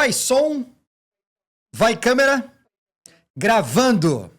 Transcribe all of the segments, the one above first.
Vai som, vai câmera, gravando.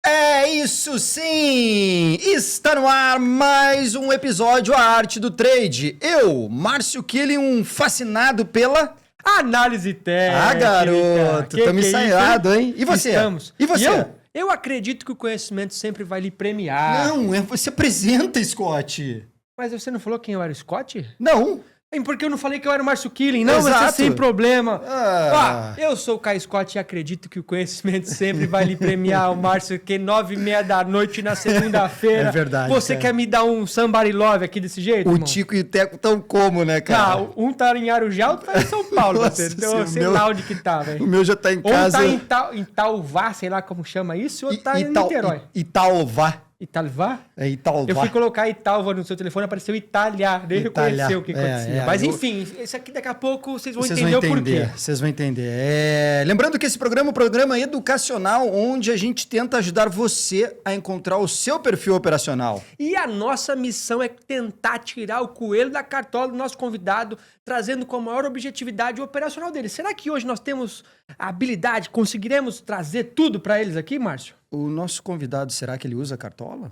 É isso sim! Está no ar mais um episódio A Arte do Trade. Eu, Márcio Killing, um fascinado pela... Análise técnica. Ah, garoto, estamos ensaiados, hein? E você? Estamos. E você? Eu acredito que o conhecimento sempre vai lhe premiar. Não, você apresenta, Scott. Mas você não falou quem eu era o Scott? Não. Porque eu não falei que eu era o Márcio Killing. Não, Exato. mas é sem problema. Ah. Eu sou o Kai Scott e acredito que o conhecimento sempre vai lhe premiar. O Márcio, que 9h30 da noite na segunda-feira. É verdade, Você cara. quer me dar um somebody love aqui desse jeito, O irmão? Tico e o Teco tão como, né, cara? Não, um tá em Arujá, outro tá em São Paulo, Nossa, parceiro. Então, sim, sei o meu- lá onde que tá, velho. O meu já tá em Um casa. tá em Itaúvá, sei lá como chama isso, e outro tá em Niterói. Itaúvá. Italvá? É Itaúvá. Eu fui colocar Italva no seu telefone, apareceu Itália, nem Itália. reconheceu o que acontecia. É, Mas eu- enfim, esse aqui daqui a pouco vocês vão Vocês entender vão o porquê. entender, vocês vão entender. Lembrando que esse programa é um programa educacional, onde a gente tenta ajudar você a encontrar o seu perfil operacional. E a nossa missão é tentar tirar o coelho da cartola do nosso convidado, trazendo com a maior objetividade o operacional dele. Será que hoje nós temos a habilidade, conseguiremos trazer tudo para eles aqui, Márcio? O nosso convidado, será que ele usa cartola?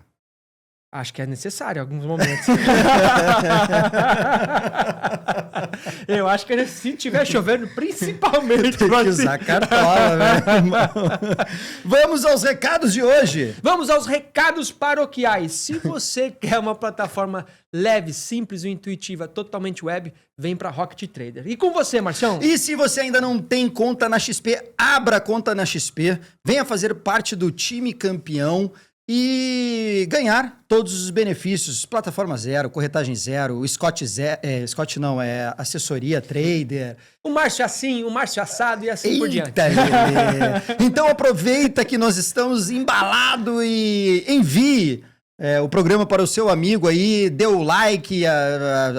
Acho que é necessário em alguns momentos. Eu acho que se tiver chovendo, principalmente. Tem que usar cartola, né, irmão? Vamos aos recados de hoje. Vamos aos recados paroquiais. Se você quer uma plataforma leve, simples e intuitiva, totalmente web, vem para Rocket Trader. E com você, Marcião? E se você ainda não tem conta na XP, abra conta na XP, venha fazer parte do time campeão e ganhar todos os benefícios. Plataforma zero, corretagem zero, Scott não, é assessoria, trader. O Márcio assim, o Márcio assado e assim por diante. Eita, Lelê. Então aproveita que nós estamos embalados e envie o programa para o seu amigo aí, dê o like,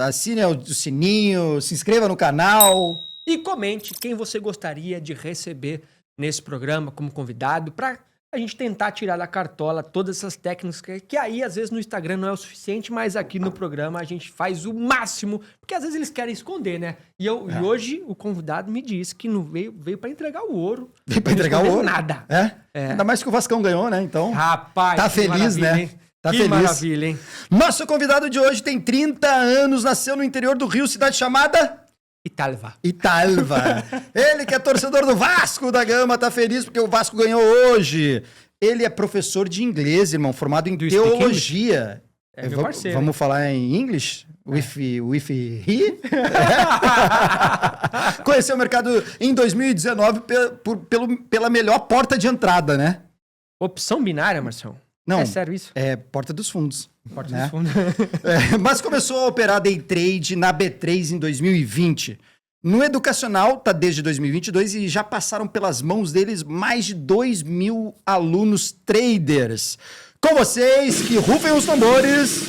assine o sininho, se inscreva no canal. E comente quem você gostaria de receber nesse programa como convidado para a gente tentar tirar da cartola todas essas técnicas que aí às vezes no Instagram não é o suficiente, mas aqui no programa a gente faz o máximo, porque às vezes eles querem esconder, né? E hoje o convidado me disse que não veio para entregar o ouro. Veio para Não entregar o ouro? Nada. É? Ainda mais que o Vascão ganhou, né? Então, Rapaz, tá que feliz, maravilha, né? hein? Tá Que feliz. maravilha, hein? Nosso convidado de hoje tem 30 anos, nasceu no interior do Rio, cidade chamada Italva. Italva. Ele que é torcedor do Vasco da Gama, tá feliz porque o Vasco ganhou hoje. Ele é professor de inglês, irmão, formado em Do you speak teologia. É meu parceiro. Vamos falar em inglês? With he? Conheceu o mercado em 2019 pela melhor porta de entrada, né? Opção binária, Marcião? Não, É sério isso? é porta dos fundos. Porta né? dos fundos. Mas começou a operar day trade na B3 em 2020. No educacional, tá desde 2022 e já passaram pelas mãos deles mais de 2.000 alunos traders. Com vocês, que rufem os tambores,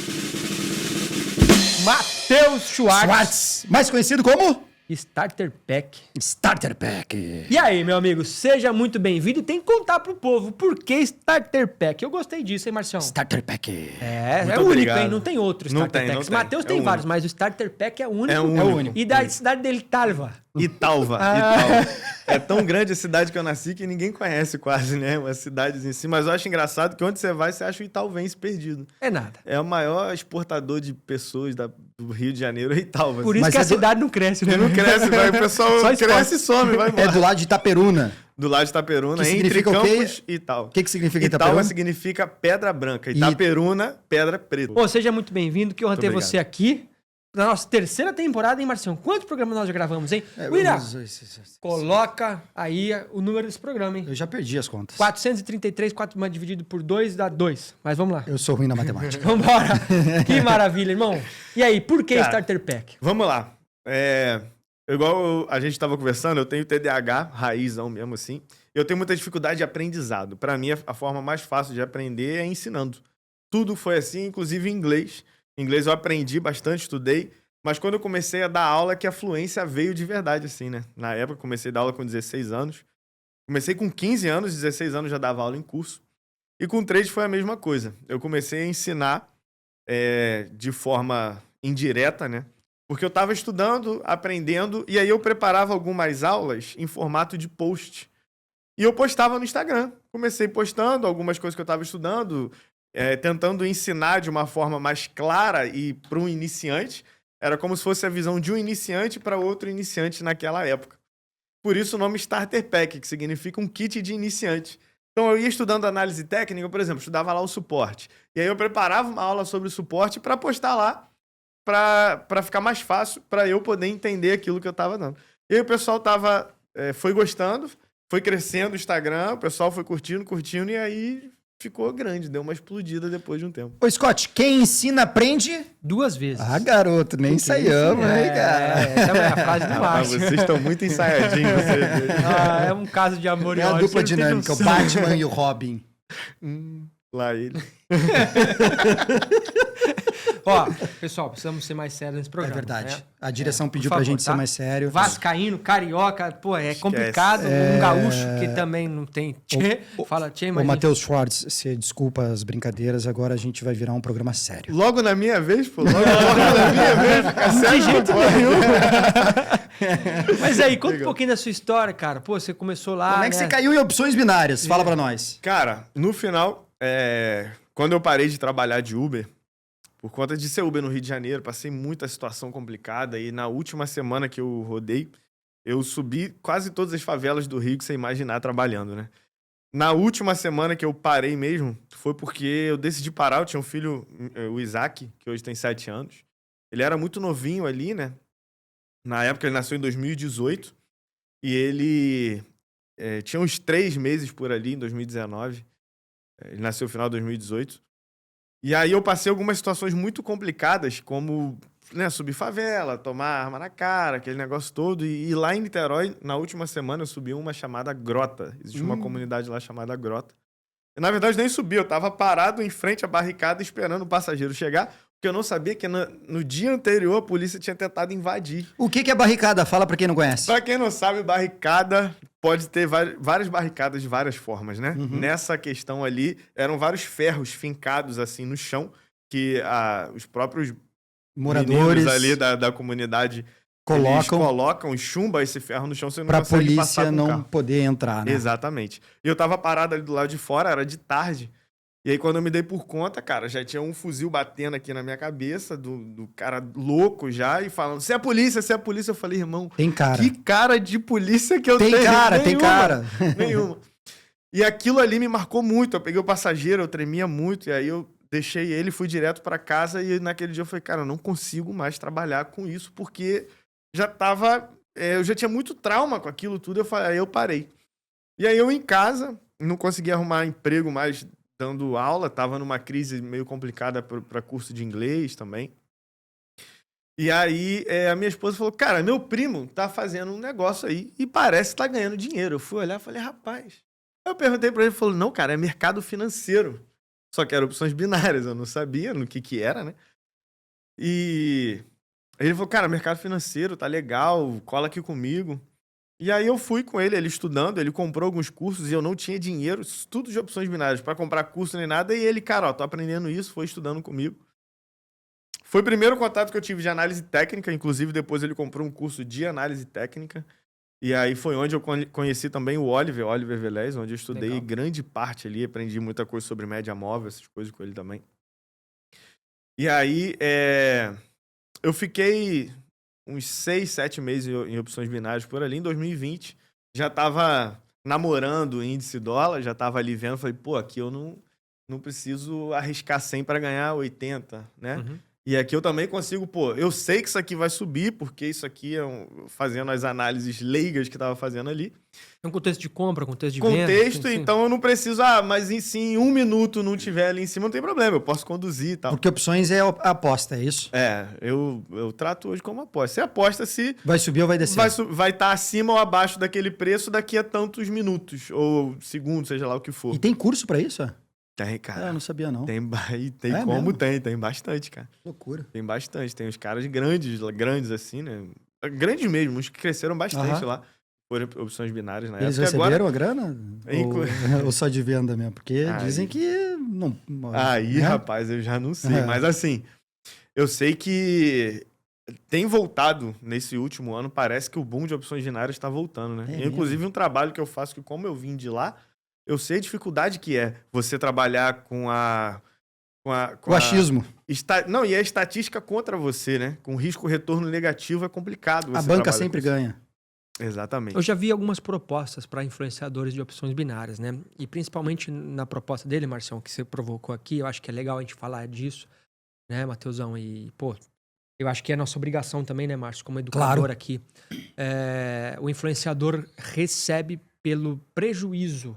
Matheus Schwartz. mais conhecido como Starter Pack. Starter Pack. E aí, meu amigo, seja muito bem-vindo e tem que contar pro povo por que Starter Pack. Eu gostei disso, hein, Marcião? Starter Pack. É Muito único, obrigado. hein? Não tem outro Não Starter tem, Pack. não O tem. Matheus É tem o vários, único. mas o Starter Pack é único. É único. E da cidade dele, Italva. Italva. Italva. É tão grande a cidade que eu nasci que ninguém conhece quase, né? Uma cidade em si. Mas eu acho engraçado que onde você vai, você acha o Italvense perdido. É nada. É o maior exportador de pessoas do Rio de Janeiro, é Italva. Por isso Mas que a é do- cidade não cresce, né? Não cresce, vai. O pessoal Só esporte. cresce e some, vai embora. É do lado de Itaperuna. Do lado de Itaperuna, Que entre significa o quê? Campos e Italva. O que significa Italva Itaperuna? significa pedra branca. Itaperuna, pedra preta. Pô, seja muito bem-vindo, que honra Muito ter obrigado. você aqui. Na nossa terceira temporada, hein, Marcião? Quantos programas nós já gravamos, hein? Uira, coloca aí o número desse programa, hein? Eu já perdi as contas. 433, 4 dividido por 2 dá 2. Mas vamos lá. Eu sou ruim na matemática. Vambora. Que maravilha, irmão. E aí, por que Cara, Starter Pack? Vamos lá. Igual a gente estava conversando, eu tenho TDAH, raizão mesmo assim. Eu tenho muita dificuldade de aprendizado. Para mim, a forma mais fácil de aprender é ensinando. Tudo foi assim, inclusive inglês. Inglês eu aprendi bastante, estudei. Mas quando eu comecei a dar aula, que a fluência veio de verdade, assim, né? Na época, eu comecei a dar aula com 16 anos. Comecei com 15 anos, 16 anos já dava aula em curso. E com trade foi a mesma coisa. Eu comecei a ensinar de forma indireta, né? Porque eu estava estudando, aprendendo, e aí eu preparava algumas aulas em formato de post. E eu postava no Instagram. Comecei postando algumas coisas que eu estava estudando, tentando ensinar de uma forma mais clara e para um iniciante. Era como se fosse a visão de um iniciante para outro iniciante naquela época. Por isso o nome Starter Pack, que significa um kit de iniciante. Então eu ia estudando análise técnica, por exemplo, estudava lá o suporte. E aí eu preparava uma aula sobre suporte para postar lá, para ficar mais fácil, para eu poder entender aquilo que eu estava dando. E aí o pessoal foi gostando, foi crescendo o Instagram, o pessoal foi curtindo, e aí ficou grande, deu uma explodida depois de um tempo. Ô, Scott, quem ensina aprende 2 vezes. Ah, garoto, nem ensaiamos, hein, cara? Essa é a frase do Rapaz, Márcio. vocês estão muito ensaiadinhos, vocês. É um caso de amor e É a ódio. dupla sempre teve dinâmica, um o Batman e o Robin. Lá ele. Ó, pessoal, precisamos ser mais sérios nesse É programa. verdade. Né? A direção pediu Por pra favor, gente tá? ser mais sério. Vascaíno, carioca, pô, é Esquece. complicado. Um gaúcho que também não tem tchê. Fala tchê, Ô, mas... Matheus Schwartz, você desculpa as brincadeiras, agora a gente vai virar um programa sério. Logo na minha vez, pô. Logo na minha vez, fica sério. De jeito pô. Mas aí, conta um Legal. pouquinho da sua história, cara. Pô, você começou lá, Como é que né? você caiu em opções binárias? Fala pra nós. Cara, no final, quando eu parei de trabalhar de Uber, por conta de ser Uber no Rio de Janeiro, passei muita situação complicada e na última semana que eu rodei, eu subi quase todas as favelas do Rio que você imaginar trabalhando, né? Na última semana que eu parei mesmo, foi porque eu decidi parar. Eu tinha um filho, o Isaac, que hoje tem 7 anos. Ele era muito novinho ali, né? Na época ele nasceu em 2018 e ele tinha uns 3 meses por ali, em 2019. Ele nasceu no final de 2018. E aí eu passei algumas situações muito complicadas, como, né, subir favela, tomar arma na cara, aquele negócio todo. E lá em Niterói, na última semana, eu subi uma chamada Grota. Existe uma comunidade lá chamada Grota. E, na verdade, nem subi. Eu tava parado em frente à barricada esperando o passageiro chegar, porque eu não sabia que no dia anterior a polícia tinha tentado invadir. O que é barricada? Fala pra quem não conhece. Pra quem não sabe, barricada pode ter várias barricadas de várias formas, né? Nessa questão ali, eram vários ferros fincados assim no chão, que os próprios Moradores meninos ali da comunidade eles colocam e chumba esse ferro no chão, você não pra consegue passar polícia com o não carro. poder entrar, né? Exatamente. E eu tava parado ali do lado de fora, era de tarde. E aí, quando eu me dei por conta, cara, já tinha um fuzil batendo aqui na minha cabeça, do cara louco já, e falando, você é a polícia, você é a polícia. Eu falei, irmão, Tem cara. que cara de polícia que eu Tem tenho? cara, tem Nenhuma, cara. Nenhuma. E aquilo ali me marcou muito. Eu peguei o passageiro, eu tremia muito, e aí eu deixei ele, fui direto pra casa, e naquele dia eu falei, cara, eu não consigo mais trabalhar com isso, porque já tava... eu já tinha muito trauma com aquilo tudo, aí eu parei. E aí eu em casa, não consegui arrumar emprego mais dando aula, tava numa crise meio complicada para curso de inglês também. E aí a minha esposa falou, cara, meu primo tá fazendo um negócio aí e parece que tá ganhando dinheiro. Eu fui olhar e falei, rapaz... Eu perguntei pra ele, ele falou, não, cara, é mercado financeiro. Só que eram opções binárias, eu não sabia no que era, né? E ele falou, cara, mercado financeiro, tá legal, cola aqui comigo. E aí eu fui com ele estudando, ele comprou alguns cursos e eu não tinha dinheiro, tudo de opções binárias, pra comprar curso nem nada. E ele, cara, ó, tô aprendendo isso, foi estudando comigo. Foi o primeiro contato que eu tive de análise técnica, inclusive depois ele comprou um curso de análise técnica. E aí foi onde eu conheci também o Oliver Velez, onde eu estudei Legal. grande parte ali, aprendi muita coisa sobre média móvel, essas coisas com ele também. E aí eu fiquei uns 6, 7 meses em opções binárias por ali. Em 2020, já tava namorando o índice dólar, já tava ali vendo, falei, pô, aqui eu não preciso arriscar 100 para ganhar 80, né? Uhum. E aqui eu também consigo, pô, eu sei que isso aqui vai subir, porque isso aqui fazendo as análises leigas que tava fazendo ali. É um contexto de compra, contexto de venda. Contexto, sim, sim. então eu não preciso, mas se em 1 minuto não tiver ali em cima, não tem problema, eu posso conduzir e tal. Porque opções é a aposta, é isso? Eu trato hoje como aposta. Você aposta se Vai subir ou vai descer? vai estar acima ou abaixo daquele preço daqui a tantos minutos, ou segundos, seja lá o que for. E tem curso pra isso? Tem, cara. Eu não sabia, não. Tem É como mesmo? tem bastante, cara. Loucura. Tem bastante. Tem uns caras grandes assim, né? Grandes mesmo, uns que cresceram bastante Aham. lá. Por opções binárias na Eles época. receberam a grana? Inclu- Ou só de venda mesmo? Porque Aí- dizem que não... Aí, né? rapaz, eu já não sei. É. Mas assim, eu sei que tem voltado nesse último ano, parece que o boom de opções binárias está voltando, né? É Inclusive um trabalho que eu faço, que como eu vim de lá, eu sei a dificuldade que é você trabalhar com O achismo. Não, e a estatística contra você, né? Com risco-retorno negativo é complicado. A você banca trabalhar sempre com isso. ganha. Exatamente. Eu já vi algumas propostas para influenciadores de opções binárias, né? E principalmente na proposta dele, Marcião, que você provocou aqui, eu acho que é legal a gente falar disso, né, Matheusão? E, pô, eu acho que é nossa obrigação também, né, Márcio, como educador Claro. aqui. O influenciador recebe pelo prejuízo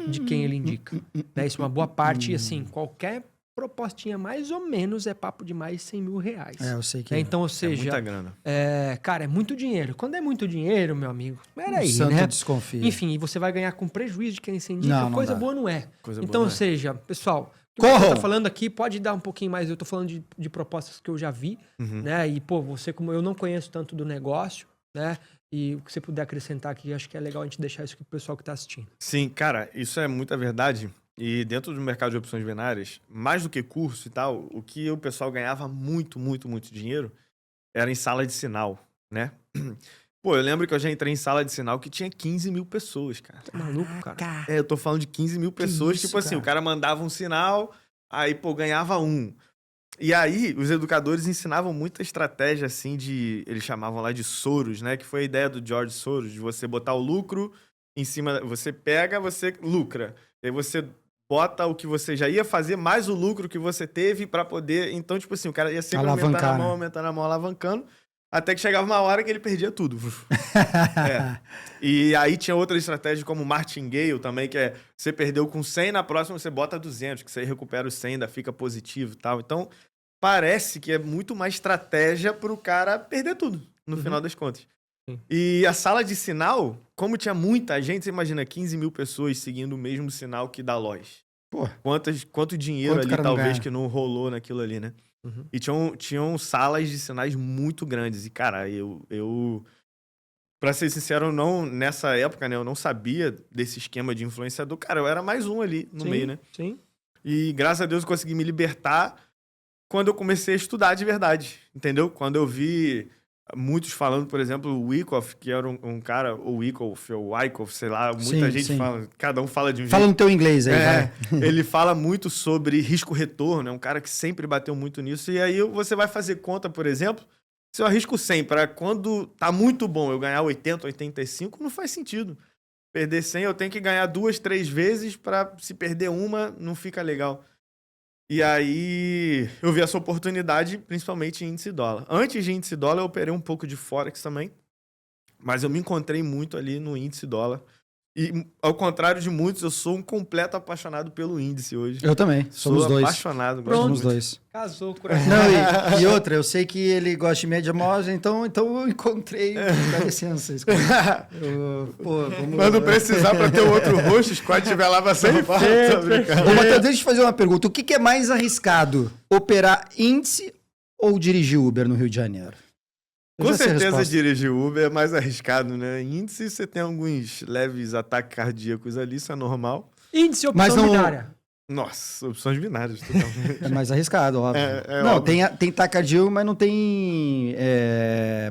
de quem ele indica. Né? Isso é uma boa parte, e assim, qualquer propostinha mais ou menos é papo de mais 100 mil reais. Eu sei que Né? Então, ou É seja, muita grana. cara, é muito dinheiro. Quando é muito dinheiro, meu amigo, o peraí, santo né? desconfia. Enfim, e você vai ganhar com prejuízo de quem se indica, Não coisa dá. boa não é. Coisa Então, boa, ou né? seja, pessoal, o que Corram! você tá falando aqui pode dar um pouquinho mais. Eu tô falando de propostas que eu já vi, né? E, pô, você, como eu não conheço tanto do negócio, né? E o que você puder acrescentar aqui, acho que é legal a gente deixar isso aqui pro pessoal que tá assistindo. Sim, cara, isso é muita verdade. E dentro do mercado de opções binárias, mais do que curso e tal, o que o pessoal ganhava muito, muito, muito dinheiro era em sala de sinal, né? Pô, eu lembro que eu já entrei em sala de sinal que tinha 15 mil pessoas, cara. Tá maluco, cara? Eu tô falando de 15 mil pessoas, isso, tipo assim, cara? o cara mandava um sinal, aí, pô, ganhava um. E aí, os educadores ensinavam muita estratégia, assim, eles chamavam lá de Soros, né? Que foi a ideia do George Soros, de você botar o lucro em cima, você pega, você lucra. E aí você bota o que você já ia fazer, mais o lucro que você teve pra poder... Então, tipo assim, o cara ia sempre Alavancar, aumentando a mão, alavancando, até que chegava uma hora que ele perdia tudo. E aí tinha outra estratégia como martingale também, que é você perdeu com 100, na próxima você bota 200, que você recupera os 100, ainda fica positivo e tal. Então, parece que é muito mais estratégia pro cara perder tudo, no final das contas. Sim. E a sala de sinal, como tinha muita gente, você imagina 15 mil pessoas seguindo o mesmo sinal que da loja. Pô, Quanto dinheiro Quanto o ali, cara não talvez, ganha? que não rolou naquilo ali, né? Uhum. E tinham salas de sinais muito grandes. E, cara, eu pra ser sincero, nessa época, né, eu não sabia desse esquema de influenciador. Cara, eu era mais um ali no Sim, meio, né? Sim. E graças a Deus eu consegui me libertar quando eu comecei a estudar de verdade, entendeu? Quando eu vi muitos falando, por exemplo, o Wyckoff, que era um cara, ou Wyckoff, ou Wyckoff, sei lá, muita Sim, gente sim. fala, cada um fala de um fala jeito. no teu inglês aí, vai. Ele fala muito sobre risco-retorno, é um cara que sempre bateu muito nisso. E aí você vai fazer conta, por exemplo, se eu arrisco 100 para quando tá muito bom eu ganhar 80, 85, não faz sentido. Perder 100 eu tenho que ganhar 2, 3 vezes para se perder uma não fica legal. E aí eu vi essa oportunidade principalmente em índice dólar. Antes de índice dólar eu operei um pouco de Forex também, mas eu me encontrei muito ali no índice dólar. E, ao contrário de muitos, eu sou um completo apaixonado pelo índice hoje. Eu também, somos Sou dois. apaixonado, gosto Somos muito. dois. Casou, coração. Não, e outra, eu sei que ele gosta de média móvel, então eu encontrei. Dá licença. Mas não precisar pra ter o outro rosto, o squad estiver lá pra São Paulo. Tô brincando. Ô, Matheus, deixa eu te fazer uma pergunta. O que é mais arriscado? Operar índice ou dirigir Uber no Rio de Janeiro? Eu Com já sei a certeza resposta. dirigir Uber é mais arriscado, né? Índice, você tem alguns leves ataques cardíacos ali, isso é normal. Índice Mas opção não- binária. Nossa, opções binárias, totalmente. É mais arriscado, óbvio. É Não, óbvio. tem tacardio, mas não tem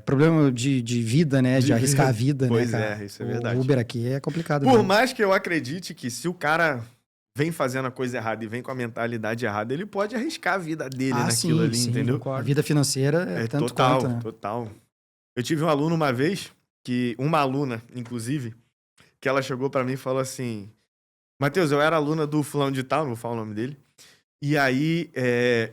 problema de vida, né? De arriscar a vida, Pois né, cara? é, isso é verdade. O Uber aqui é complicado. Por mesmo. mais que eu acredite que se o cara vem fazendo a coisa errada e vem com a mentalidade errada, ele pode arriscar a vida dele naquilo ali, entendeu? A vida financeira é tanto total, quanto, né? total. Eu tive um aluno uma vez, uma aluna, inclusive, que ela chegou pra mim e falou assim: Matheus, eu era aluna do fulano de tal, não vou falar o nome dele. E aí,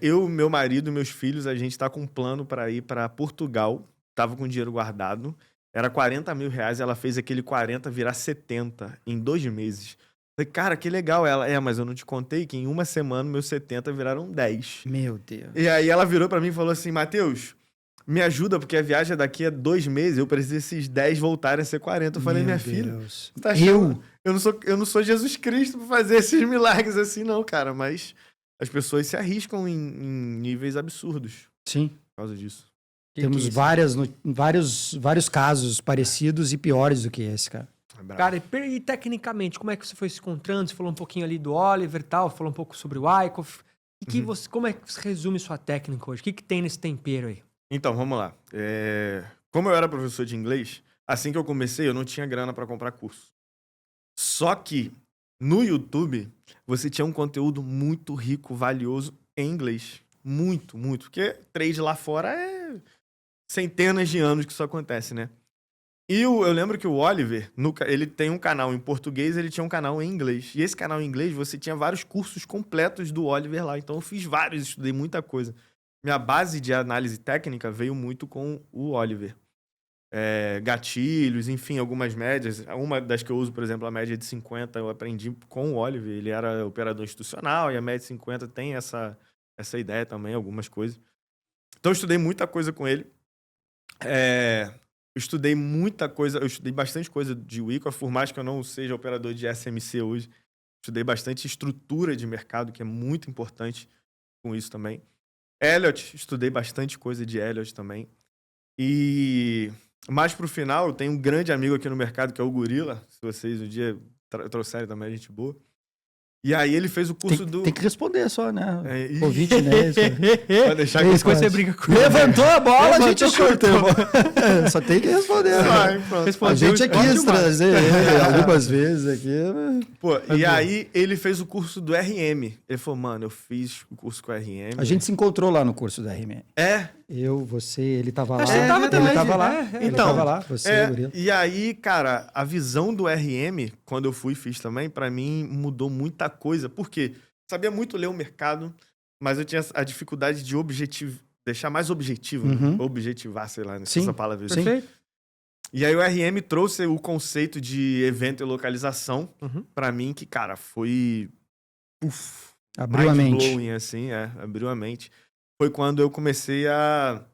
eu, meu marido e meus filhos, a gente tá com um plano pra ir pra Portugal. Tava com dinheiro guardado. Era 40 mil reais, ela fez aquele 40 virar 70 em 2 meses. Falei, cara, que legal. Ela, mas eu não te contei que em uma semana meus 70 viraram 10. Meu Deus. E aí ela virou pra mim e falou assim, Matheus, me ajuda, porque a viagem é daqui a 2 meses, eu preciso desses 10 voltarem a ser 40. Eu falei, minha filha, Deus. tá achando? Eu não sou Jesus Cristo pra fazer esses milagres assim, não, cara. Mas as pessoas se arriscam em níveis absurdos Sim. por causa disso. Temos vários casos parecidos e piores do que esse, cara. É brabo. Cara, e tecnicamente, como é que você foi se encontrando? Você falou um pouquinho ali do Oliver e tal, falou um pouco sobre o Wyckoff. Como é que você resume sua técnica hoje? O que tem nesse tempero aí? Então, vamos lá. Como eu era professor de inglês, assim que eu comecei, eu não tinha grana para comprar curso. Só que no YouTube, você tinha um conteúdo muito rico, valioso em inglês. Muito, muito. Porque trade lá fora é centenas de anos que isso acontece, né? E eu lembro que o Oliver, ele tem um canal em português, ele tinha um canal em inglês. E esse canal em inglês, você tinha vários cursos completos do Oliver lá. Então eu fiz vários, estudei muita coisa. Minha base de análise técnica veio muito com o Oliver. Gatilhos, enfim, algumas médias. Uma das que eu uso, por exemplo, a média de 50, eu aprendi com o Oliver. Ele era operador institucional e a média de 50 tem essa ideia também, algumas coisas. Então eu estudei muita coisa com ele. Eu estudei muita coisa, eu estudei bastante coisa de Wyckoff, por mais que eu não seja operador de SMC hoje. Estudei bastante estrutura de mercado, que é muito importante com isso também. Elliott, estudei bastante coisa de Elliott também. E mais pro final, eu tenho um grande amigo aqui no mercado, que é o Gorila. Se vocês um dia trouxerem também, gente boa. E aí ele fez o curso Tem que responder só, né? É, Convite, né? Pode deixar que Depois você briga com ele. Levantou a bola, a gente Levantou, chuta. Só tem que responder. Vai, pronto. A gente Respondeu, quis trazer ele algumas vezes aqui. Pô, e aí ele fez o curso do RM. Ele falou, mano, eu fiz o curso com o RM. A gente se encontrou lá no curso da RM. Eu, você, ele tava lá. Acho que você tava também, Ele tava lá. é. Ele Então, tava lá, você, o Gorila. E aí, cara, a visão do RM, quando eu fiz também, pra mim mudou muita coisa. Por quê? Sabia muito ler o mercado, mas eu tinha a dificuldade de deixar mais objetivo, né? Objetivar, sei lá, Sim, essa palavra. sim. Perfeito. E aí o RM trouxe o conceito de evento e localização pra mim, que, cara, foi... Abriu a mente. mind-blowing, assim, abriu a mente. Foi quando eu comecei a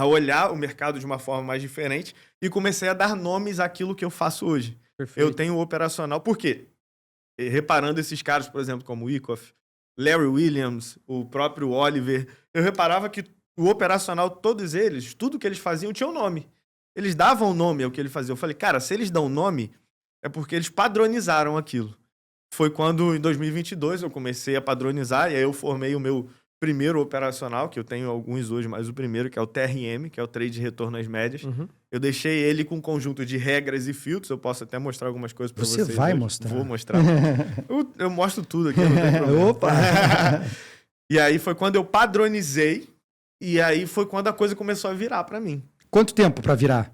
olhar o mercado de uma forma mais diferente e comecei a dar nomes àquilo que eu faço hoje. Perfeito. Eu tenho o operacional. Por quê? Reparando esses caras, por exemplo, como o Wyckoff, Larry Williams, o próprio Oliver, eu reparava que o operacional, todos eles, tudo que eles faziam tinha um nome. Eles davam nome ao que ele fazia. Eu falei, cara, se eles dão nome, é porque eles padronizaram aquilo. Foi quando, em 2022, eu comecei a padronizar, e aí eu formei o meu primeiro operacional, que eu tenho alguns hoje, mas o primeiro, que é o TRM, que é o Trade de Retorno às Médias. Eu deixei ele com um conjunto de regras e filtros, eu posso até mostrar algumas coisas para vocês. Você vai hoje. mostrar. Vou mostrar. eu mostro tudo aqui, não tem problema. Opa! E aí foi quando eu padronizei, e aí foi quando a coisa começou a virar para mim. Quanto tempo pra virar?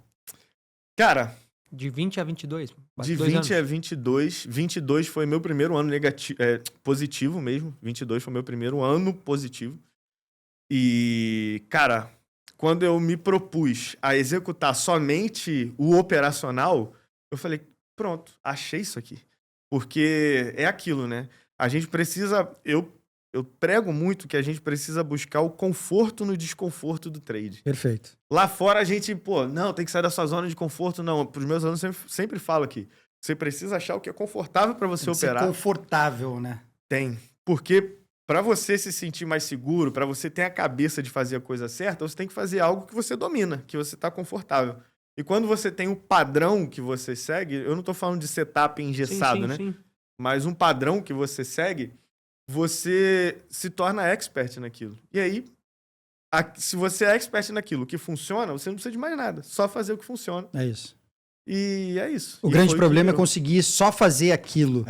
Cara, De 20 a 22. de 2 20 anos. a 22, 22 foi meu primeiro ano positivo mesmo. 22 foi meu primeiro ano positivo. E, cara, quando eu me propus a executar somente o operacional, eu falei, pronto, achei isso aqui. Porque é aquilo, né? A gente precisa... Eu prego muito que a gente precisa buscar o conforto no desconforto do trade. Perfeito. Lá fora a gente, não, tem que sair da sua zona de conforto. Não, pros meus alunos sempre falo aqui. Você precisa achar o que é confortável para você Tem que ser operar. confortável, né? Tem. Porque para você se sentir mais seguro, para você ter a cabeça de fazer a coisa certa, você tem que fazer algo que você domina, que você tá confortável. E quando você tem o padrão que você segue, eu não tô falando de setup engessado, né? Sim. Mas um padrão que você segue, você se torna expert naquilo. E aí, se você é expert naquilo que funciona, você não precisa de mais nada. Só fazer o que funciona. É isso. E é isso. O E grande foi problema é que conseguir só fazer aquilo.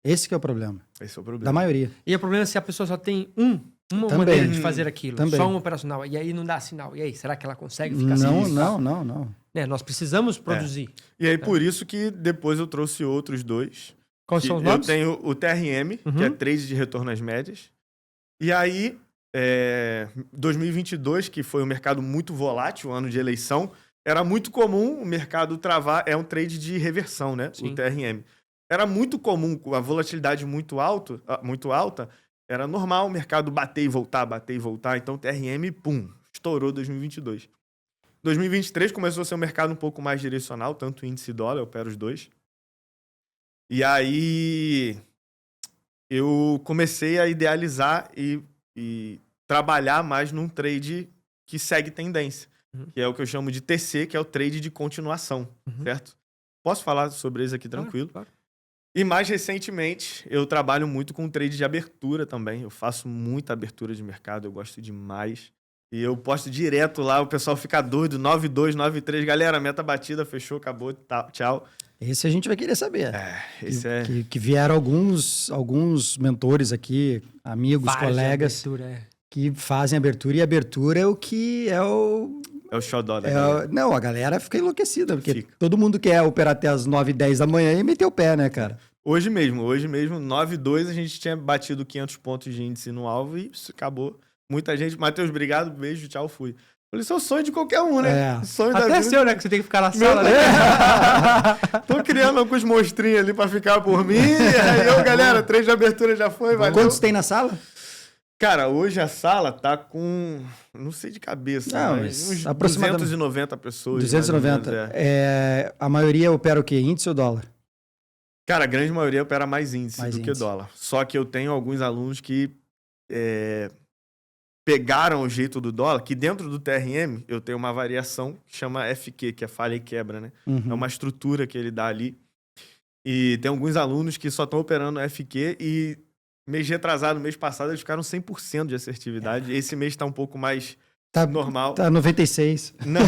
Esse que é o problema. esse é o problema. Da maioria. E o problema é se a pessoa só tem uma Também. maneira de fazer aquilo. Também. Só um operacional. E aí não dá sinal. E aí, será que ela consegue ficar sem Não, isso? não. Né, nós precisamos produzir. E aí, por isso que depois eu trouxe outros dois. Quais são os Eu nomes? tenho o TRM, que é Trade de Retorno às Médias. E aí, 2022, que foi um mercado muito volátil, ano de eleição, era muito comum o mercado travar, é um trade de reversão, né? Sim. O TRM. Era muito comum, com a volatilidade muito alta, era normal o mercado bater e voltar. Então o TRM, estourou 2022. 2023 começou a ser um mercado um pouco mais direcional, tanto índice e dólar, eu opero os dois. E aí eu comecei a idealizar e trabalhar mais num trade que segue tendência, que é o que eu chamo de TC, que é o trade de continuação, certo? Posso falar sobre isso aqui tranquilo? Claro. E mais recentemente, eu trabalho muito com trade de abertura também. Eu faço muita abertura de mercado, eu gosto demais. E eu posto direto lá, o pessoal fica doido, 9-2, 9-3. Galera, meta batida, fechou, acabou, tá, tchau. Esse a gente vai querer saber. Esse é... Que vieram alguns mentores aqui, amigos, Várias colegas, abertura, que fazem abertura. E abertura é o que é o... É o xodó da galera. Não, a galera fica enlouquecida, porque Fica. todo mundo quer operar até as 9h10 da manhã e meter o pé, né, cara? Hoje mesmo, 9-2, a gente tinha batido 500 pontos de índice no alvo e isso acabou. Muita gente, Matheus, obrigado, beijo, tchau, fui. Falei, isso é o sonho de qualquer um, né? É. Sonho da Até vida. seu, né? Que você tem que ficar na sala, né? Tô criando alguns monstrinhos ali pra ficar por mim. E aí, eu, galera, 3 de abertura já foi, valeu. Quantos tem na sala? Cara, hoje a sala tá com, não sei de cabeça, Não, mas mas uns aproximadamente 290 pessoas. 290. mais ou menos, é. A maioria opera o quê? Índice ou dólar? Cara, a grande maioria opera mais índice Mais do que índice. dólar. Só que eu tenho alguns alunos que pegaram o jeito do dólar, que dentro do TRM eu tenho uma variação que chama FQ, que é falha e quebra, né? Uhum. É uma estrutura que ele dá ali. E tem alguns alunos que só estão operando FQ e mês retrasado, mês passado, eles ficaram 100% de assertividade. Esse mês tá um pouco mais normal. Tá 96. Não,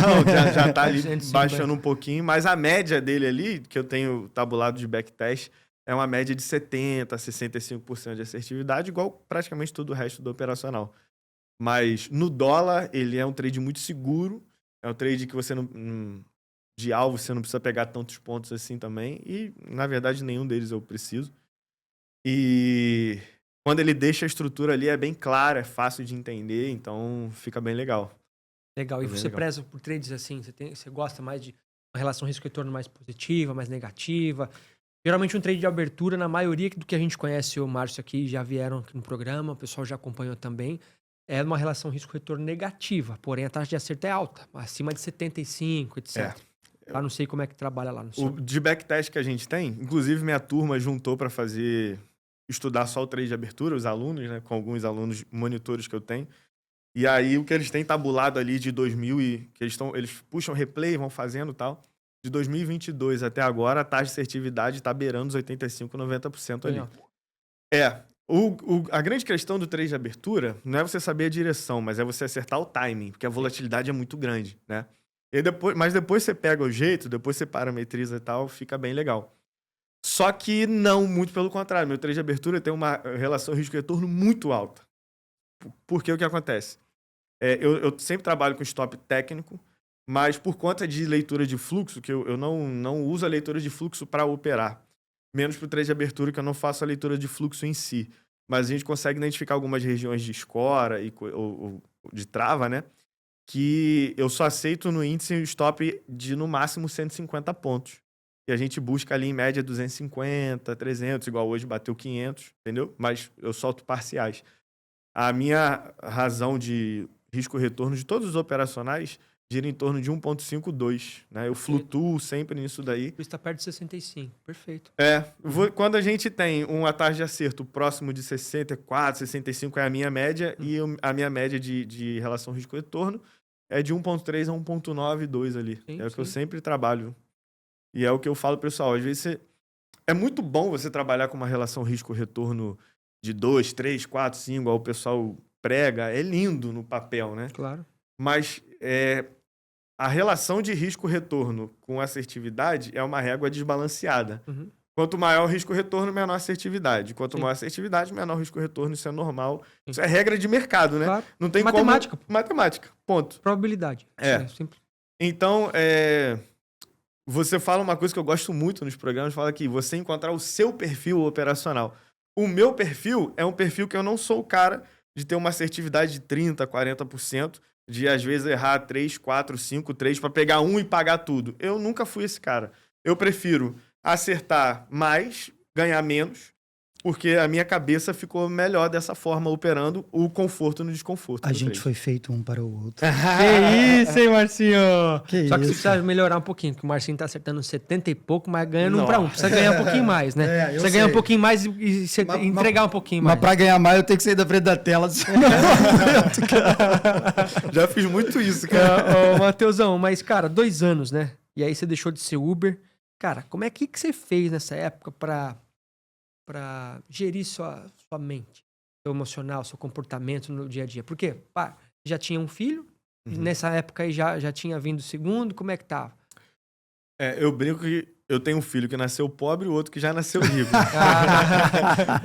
já tá ali 250. baixando um pouquinho, mas a média dele ali, que eu tenho tabulado de backtest, é uma média de 70%, 65% de assertividade, igual praticamente todo o resto do operacional. Mas no dólar, ele é um trade muito seguro, é um trade que você não... de alvo, você não precisa pegar tantos pontos assim também, e na verdade nenhum deles eu preciso. E quando ele deixa a estrutura ali, é bem clara, é fácil de entender, então fica bem legal. Legal. E É bem você legal. preza por trades assim? Você gosta mais de uma relação risco-retorno mais positiva, mais negativa? Geralmente um trade de abertura, na maioria do que a gente conhece, o Márcio aqui, já vieram aqui no programa, o pessoal já acompanhou também, é uma relação risco-retorno negativa, porém a taxa de acerto é alta, acima de 75, etc. Lá não sei como é que trabalha lá no O seu. de backtest que a gente tem, inclusive minha turma juntou para estudar só o trade de abertura, os alunos, né, com alguns alunos monitores que eu tenho. E aí o que eles têm tabulado ali de 2000 que eles puxam replay, vão fazendo e tal. De 2022 até agora, a taxa de assertividade está beirando os 85, 90% ali. Legal. A grande questão do trade de abertura não é você saber a direção, mas é você acertar o timing, porque a volatilidade é muito grande, né? Mas depois você pega o jeito, depois você parametriza e tal, fica bem legal. Só que não, muito pelo contrário. Meu trade de abertura tem uma relação risco-retorno muito alta. Porque o que acontece? Eu sempre trabalho com stop técnico, mas por conta de leitura de fluxo, que eu não uso a leitura de fluxo para operar. Menos para o trade de abertura, que eu não faço a leitura de fluxo em si. Mas a gente consegue identificar algumas regiões de escora ou de trava, né? Que eu só aceito no índice stop de no máximo 150 pontos. E a gente busca ali em média 250, 300, igual hoje bateu 500, entendeu? Mas eu solto parciais. A minha razão de risco-retorno de todos os operacionais gira em torno de 1,52, né? Eu flutuo sempre nisso daí. Por isso está perto de 65. Perfeito. Quando a gente tem uma taxa de acerto próximo de 64, 65 é a minha média, e a minha média de relação risco-retorno é de 1,3 a 1,92 ali. Sim, é o que eu sim. sempre trabalho. E é o que eu falo, pessoal. Às vezes é muito bom você trabalhar com uma relação risco-retorno de 2, 3, 4, 5, igual o pessoal prega. É lindo no papel, né? Claro. Mas a relação de risco-retorno com assertividade é uma régua desbalanceada. Uhum. Quanto maior o risco-retorno, menor a assertividade. Quanto Sim. maior a assertividade, menor o risco-retorno. Isso é normal. Isso é regra de mercado, né? Claro. Não tem Matemática, como... Matemática. Ponto. Probabilidade. Simples. Então, você fala uma coisa que eu gosto muito nos programas, fala que você encontrar o seu perfil operacional. O meu perfil é um perfil que eu não sou o cara de ter uma assertividade de 30%, 40%, de às vezes errar 3, 4, 5, 3 para pegar um e pagar tudo. Eu nunca fui esse cara. Eu prefiro acertar mais, ganhar menos, porque a minha cabeça ficou melhor dessa forma, operando o conforto no desconforto. A do gente trade. foi feito um para o outro. Que isso, hein, Marcinho? Que Só que você isso. precisa melhorar um pouquinho, porque o Marcinho tá acertando 70 e pouco, mas ganhando 1 Nossa. para 1. Precisa ganhar um pouquinho mais, né? Eu Precisa ganhar um sei. pouquinho mais e você Mas- entregar um pouquinho Mas mais. pra ganhar mais, eu tenho que sair da frente da tela. Já fiz muito isso, cara. Ô, Matheusão, mas, cara, 2 anos, né? E aí você deixou de ser Uber. Cara, como é que você fez nessa época pra gerir sua mente, seu emocional, seu comportamento no dia a dia? Porque, pá, já tinha um filho? Uhum. Nessa época aí já tinha vindo o segundo? Como é que tava? Eu brinco que eu tenho um filho que nasceu pobre e o outro que já nasceu rico.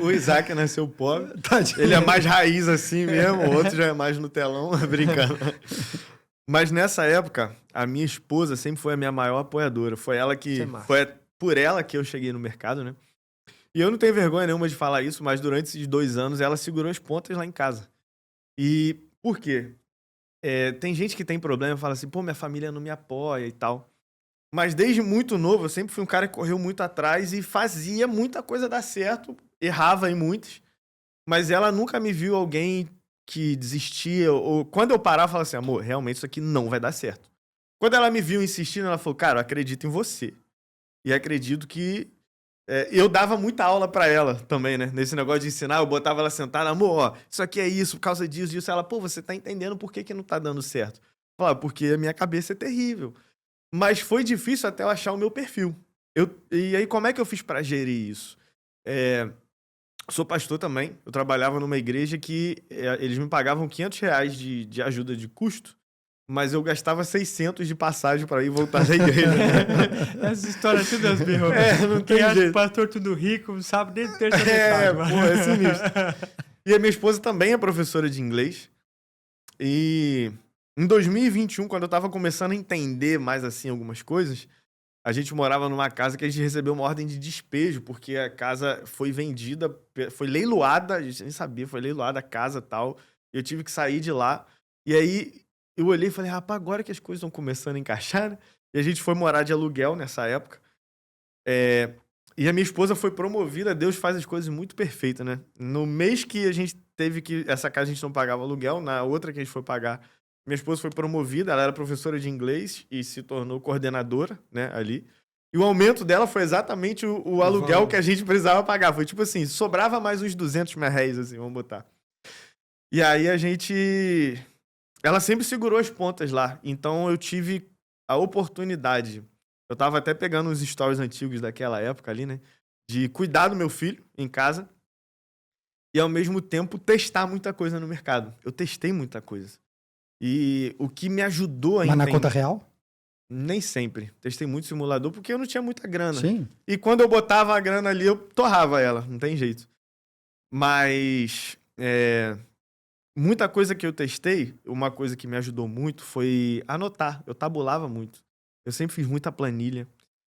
O Isaac nasceu pobre. Ele é mais raiz assim mesmo, o outro já é mais no telão, brincando. Mas nessa época, a minha esposa sempre foi a minha maior apoiadora. Foi por ela que eu cheguei no mercado, né? E eu não tenho vergonha nenhuma de falar isso, mas durante esses 2 anos ela segurou as pontas lá em casa. E por quê? Tem gente que tem problema e fala assim, pô, minha família não me apoia e tal. Mas desde muito novo, eu sempre fui um cara que correu muito atrás e fazia muita coisa dar certo, errava em muitas. Mas ela nunca me viu alguém que desistia, ou quando eu parava, eu falava assim, amor, realmente isso aqui não vai dar certo. Quando ela me viu insistindo, ela falou, cara, eu acredito em você. E acredito que... eu dava muita aula pra ela também, né? Nesse negócio de ensinar, eu botava ela sentada, amor, ó, isso aqui é isso, por causa disso. Ela, pô, você tá entendendo por que não tá dando certo? Eu falava, porque a minha cabeça é terrível. Mas foi difícil até eu achar o meu perfil. E aí, como é que eu fiz pra gerir isso? Sou pastor também. Eu trabalhava numa igreja que eles me pagavam R$500 de ajuda de custo, mas eu gastava 600 de passagem pra ir e voltar da igreja. Essa história é tudo das birras. Não tem jeito. Pastor tudo rico, não sabe nem terça metade. Pô, é sinistro. E a minha esposa também é professora de inglês. E em 2021, quando eu tava começando a entender mais assim algumas coisas, a gente morava numa casa que a gente recebeu uma ordem de despejo, porque a casa foi vendida, foi leiloada, a gente nem sabia, foi leiloada a casa e tal. Eu tive que sair de lá. E aí eu olhei e falei, rapaz, agora que as coisas estão começando a encaixar, né? E a gente foi morar de aluguel nessa época. E a minha esposa foi promovida, Deus faz as coisas muito perfeitas, né? No mês que a gente teve que... Essa casa a gente não pagava aluguel, na outra que a gente foi pagar, minha esposa foi promovida, ela era professora de inglês e se tornou coordenadora, né, ali. E o aumento dela foi exatamente o aluguel que a gente precisava pagar. Foi tipo assim, sobrava mais uns R$200 assim, vamos botar. E aí a gente... Ela sempre segurou as pontas lá. Então eu tive a oportunidade... Eu tava até pegando uns stories antigos daquela época ali, né? De cuidar do meu filho em casa e, ao mesmo tempo, testar muita coisa no mercado. Eu testei muita coisa. E o que me ajudou a Mas na conta real? Nem sempre. Testei muito simulador porque eu não tinha muita grana. Sim. E quando eu botava a grana ali, eu torrava ela. Não tem jeito. Mas... muita coisa que eu testei, uma coisa que me ajudou muito foi anotar. Eu tabulava muito. Eu sempre fiz muita planilha.